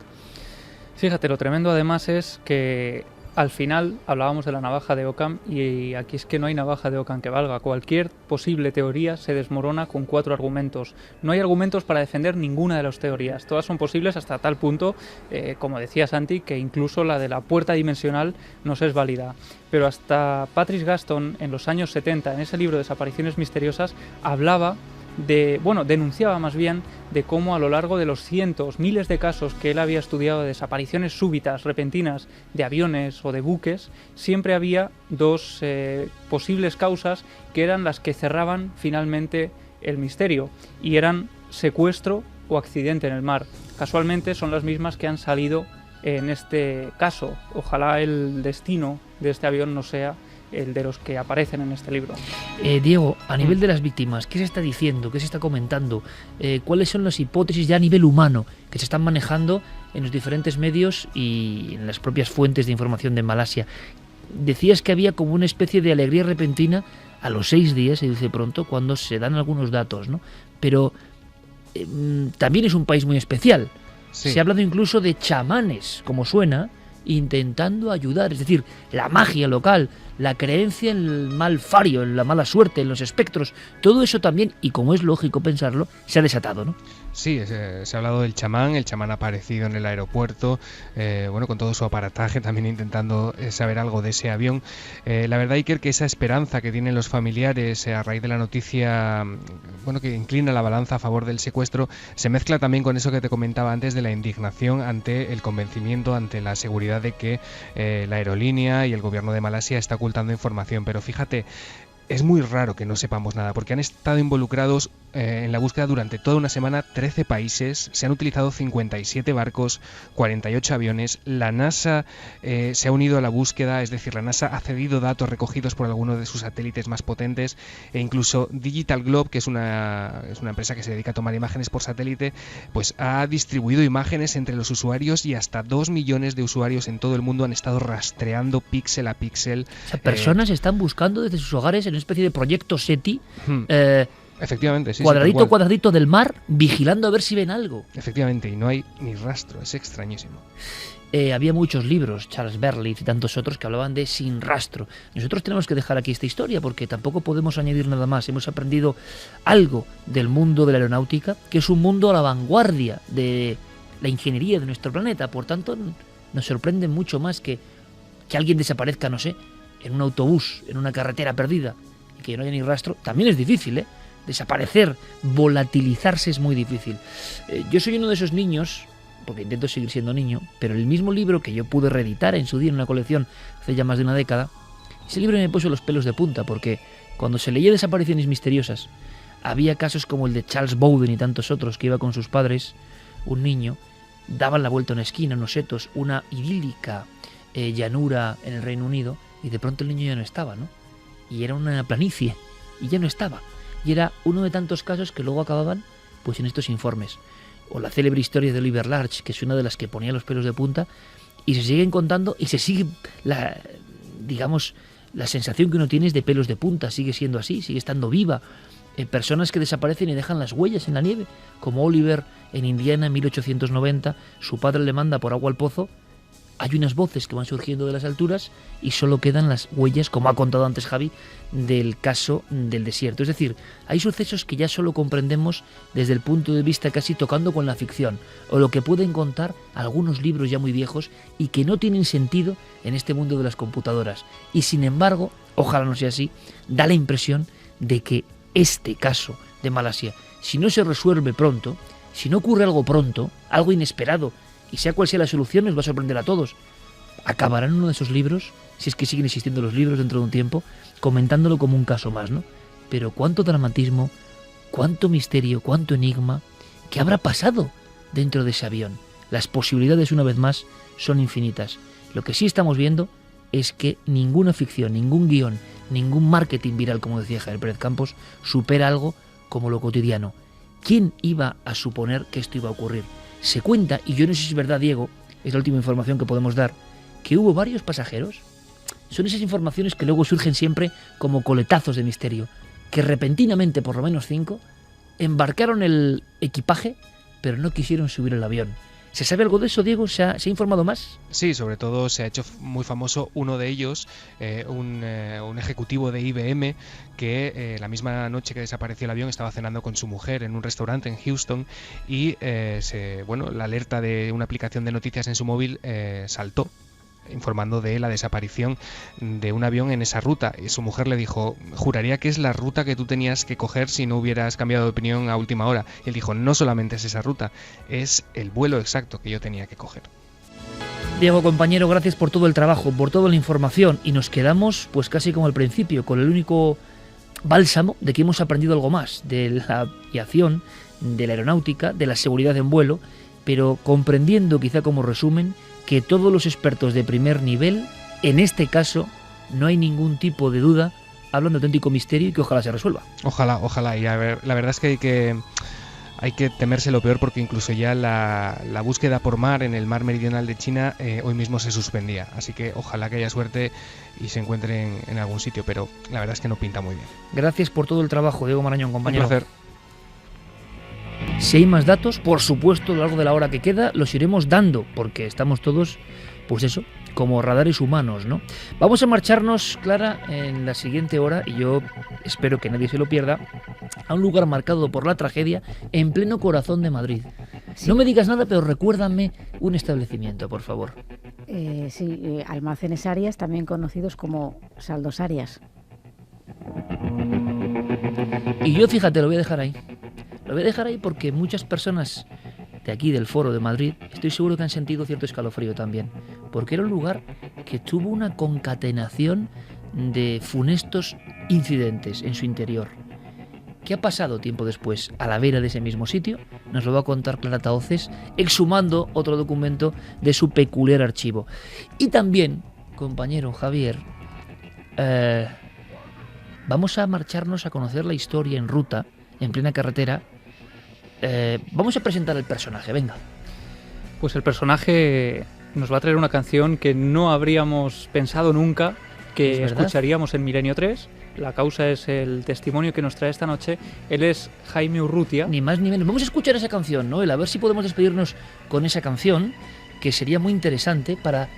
Fíjate, lo tremendo además es que al final hablábamos de la navaja de Occam, y aquí es que no hay navaja de Occam que valga. Cualquier posible teoría se desmorona con 4 argumentos. No hay argumentos para defender ninguna de las teorías. Todas son posibles hasta tal punto, como decía Santi, que incluso la de la puerta dimensional nos es válida. Pero hasta Patrice Gaston, en los años 70, en ese libro Desapariciones misteriosas, denunciaba más bien de cómo a lo largo de los cientos, miles de casos que él había estudiado de desapariciones súbitas, repentinas, de aviones o de buques, siempre había 2 posibles causas que eran las que cerraban finalmente el misterio, y eran secuestro o accidente en el mar. Casualmente son las mismas que han salido en este caso. Ojalá el destino de este avión no sea el de los que aparecen en este libro. Diego, a nivel de las víctimas, ¿qué se está diciendo? ¿Qué se está comentando? ¿Cuáles son las hipótesis ya a nivel humano que se están manejando en los diferentes medios y en las propias fuentes de información de Malasia? Decías que había como una especie de alegría repentina a los 6 días, se dice pronto, cuando se dan algunos datos, ¿no? Pero también es un país muy especial. Sí. Se ha hablado incluso de chamanes, como suena, intentando ayudar. Es decir, la magia local, la creencia en el mal fario, en la mala suerte, en los espectros, todo eso también, y como es lógico pensarlo, se ha desatado, ¿no? Sí, se ha hablado del chamán, el chamán ha aparecido en el aeropuerto, bueno, con todo su aparataje, también intentando saber algo de ese avión. La verdad, Iker, que esa esperanza que tienen los familiares a raíz de la noticia, bueno, que inclina la balanza a favor del secuestro, se mezcla también con eso que te comentaba antes de la indignación ante el convencimiento, ante la seguridad de que la aerolínea y el gobierno de Malasia está ocultando información. Pero fíjate, es muy raro que no sepamos nada, porque han estado involucrados en la búsqueda durante toda una semana 13 países, se han utilizado 57 barcos, 48 aviones, la NASA se ha unido a la búsqueda, es decir, la NASA ha cedido datos recogidos por algunos de sus satélites más potentes, e incluso Digital Globe, que es una empresa que se dedica a tomar imágenes por satélite, pues ha distribuido imágenes entre los usuarios, y hasta 2 millones de usuarios en todo el mundo han estado rastreando píxel a píxel. O sea, personas están buscando desde sus hogares en una especie de proyecto SETI, efectivamente, sí, cuadradito del mar, vigilando a ver si ven algo. Efectivamente, y no hay ni rastro, es extrañísimo. Había muchos libros, Charles Berlitz y tantos otros, que hablaban de sin rastro. Nosotros tenemos que dejar aquí esta historia porque tampoco podemos añadir nada más. Hemos aprendido algo del mundo de la aeronáutica, que es un mundo a la vanguardia de la ingeniería de nuestro planeta. Por tanto, nos sorprende mucho más que alguien desaparezca, no sé, en un autobús, en una carretera perdida, y que no haya ni rastro. También es difícil, ¿eh? Desaparecer, volatilizarse es muy difícil. Yo soy uno de esos niños, porque intento seguir siendo niño, pero el mismo libro que yo pude reeditar en su día en una colección hace ya más de una década, ese libro me puso los pelos de punta, porque cuando se leía Desapariciones misteriosas, había casos como el de Charles Bowden y tantos otros, que iba con sus padres, un niño, daban la vuelta a una esquina, unos setos, una idílica llanura en el Reino Unido, y de pronto el niño ya no estaba, ¿no? Y era una planicie, y ya no estaba. Y era uno de tantos casos que luego acababan pues en estos informes. O la célebre historia de Oliver Larch, que es una de las que ponía los pelos de punta, y se siguen contando, y se sigue la sensación que uno tiene es de pelos de punta, sigue siendo así, sigue estando viva. Personas que desaparecen y dejan las huellas en la nieve, como Oliver en Indiana en 1890, su padre le manda por agua al pozo, hay unas voces que van surgiendo de las alturas y solo quedan las huellas, como ha contado antes Javi, del caso del desierto. Es decir, hay sucesos que ya solo comprendemos desde el punto de vista casi tocando con la ficción, o lo que pueden contar algunos libros ya muy viejos y que no tienen sentido en este mundo de las computadoras. Y sin embargo, ojalá no sea así, da la impresión de que este caso de Malasia, si no se resuelve pronto, si no ocurre algo pronto, algo inesperado, y sea cual sea la solución, nos va a sorprender a todos. Acabará en uno de esos libros, si es que siguen existiendo los libros dentro de un tiempo, comentándolo como un caso más, ¿no? Pero cuánto dramatismo, cuánto misterio, cuánto enigma, ¿qué habrá pasado dentro de ese avión? Las posibilidades, una vez más, son infinitas. Lo que sí estamos viendo es que ninguna ficción, ningún guión, ningún marketing viral, como decía Javier Pérez Campos, supera algo como lo cotidiano. ¿Quién iba a suponer que esto iba a ocurrir? Se cuenta, y yo no sé si es verdad, Diego, es la última información que podemos dar, que hubo varios pasajeros. Son esas informaciones que luego surgen siempre como coletazos de misterio, que repentinamente, por lo menos 5, embarcaron el equipaje, pero no quisieron subir al avión. ¿Se sabe algo de eso, Diego? ¿Se ha informado más? Sí, sobre todo se ha hecho muy famoso uno de ellos, un ejecutivo de IBM, que la misma noche que desapareció el avión estaba cenando con su mujer en un restaurante en Houston y la alerta de una aplicación de noticias en su móvil saltó, informando de la desaparición de un avión en esa ruta. Y su mujer le dijo: juraría que es la ruta que tú tenías que coger si no hubieras cambiado de opinión a última hora. Y él dijo: no solamente es esa ruta, es el vuelo exacto que yo tenía que coger. Diego, compañero, gracias por todo el trabajo, por toda la información, y nos quedamos pues casi como al principio, con el único bálsamo de que hemos aprendido algo más de la aviación, de la aeronáutica, de la seguridad en vuelo, pero comprendiendo, quizá como resumen, que todos los expertos de primer nivel, en este caso, no hay ningún tipo de duda, hablan de auténtico misterio y que ojalá se resuelva. Ojalá. Y a ver, la verdad es que hay que temerse lo peor, porque incluso ya la búsqueda por mar en el mar meridional de China hoy mismo se suspendía. Así que ojalá que haya suerte y se encuentren en algún sitio, pero la verdad es que no pinta muy bien. Gracias por todo el trabajo, Diego Marañón, compañero. Un placer. Si hay más datos, por supuesto, a lo largo de la hora que queda, los iremos dando, porque estamos todos, pues eso, como radares humanos, ¿no? Vamos a marcharnos, Clara, en la siguiente hora, y yo espero que nadie se lo pierda, a un lugar marcado por la tragedia en pleno corazón de Madrid. Sí. No me digas nada, pero recuérdame un establecimiento, por favor. Almacenes Arias, también conocidos como Saldos Arias. Y yo, fíjate, lo voy a dejar ahí. Lo voy a dejar ahí porque muchas personas de aquí, del Foro de Madrid, estoy seguro que han sentido cierto escalofrío también, porque era un lugar que tuvo una concatenación de funestos incidentes en su interior. ¿Qué ha pasado tiempo después a la vera de ese mismo sitio? Nos lo va a contar Clara Tahoces, exhumando otro documento de su peculiar archivo. Y también, compañero Javier, vamos a marcharnos a conocer la historia en ruta, en plena carretera. Vamos a presentar el personaje, venga. Pues el personaje nos va a traer una canción que no habríamos pensado nunca que escucharíamos en Milenio 3. La causa es el testimonio que nos trae esta noche. Él es Jaime Urrutia. Ni más ni menos. Vamos a escuchar esa canción, ¿no? A ver si podemos despedirnos con esa canción, que sería muy interesante para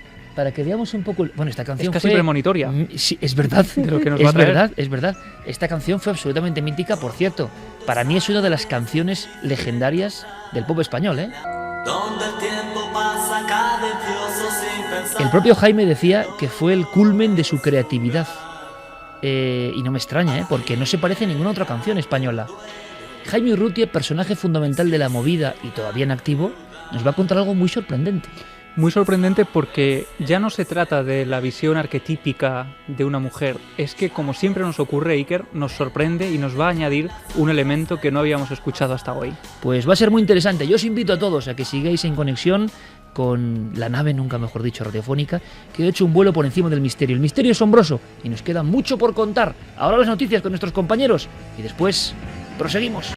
que veamos un poco... Bueno, esta canción es casi premonitoria. Sí, es verdad. De lo que nos va a traer. Es verdad. Esta canción fue absolutamente mítica, por cierto. Para mí es una de las canciones legendarias del pop español, ¿eh? El propio Jaime decía que fue el culmen de su creatividad. Y no me extraña, porque no se parece a ninguna otra canción española. Jaime Urrutia, personaje fundamental de la movida y todavía en activo, nos va a contar algo muy sorprendente. Muy sorprendente porque ya no se trata de la visión arquetípica de una mujer, es que, como siempre nos ocurre, Iker, nos sorprende y nos va a añadir un elemento que no habíamos escuchado hasta hoy. Pues va a ser muy interesante. Yo os invito a todos a que sigáis en conexión con la nave, nunca mejor dicho, radiofónica, que ha hecho un vuelo por encima del misterio. El misterio asombroso, y nos queda mucho por contar. Ahora las noticias con nuestros compañeros y después proseguimos.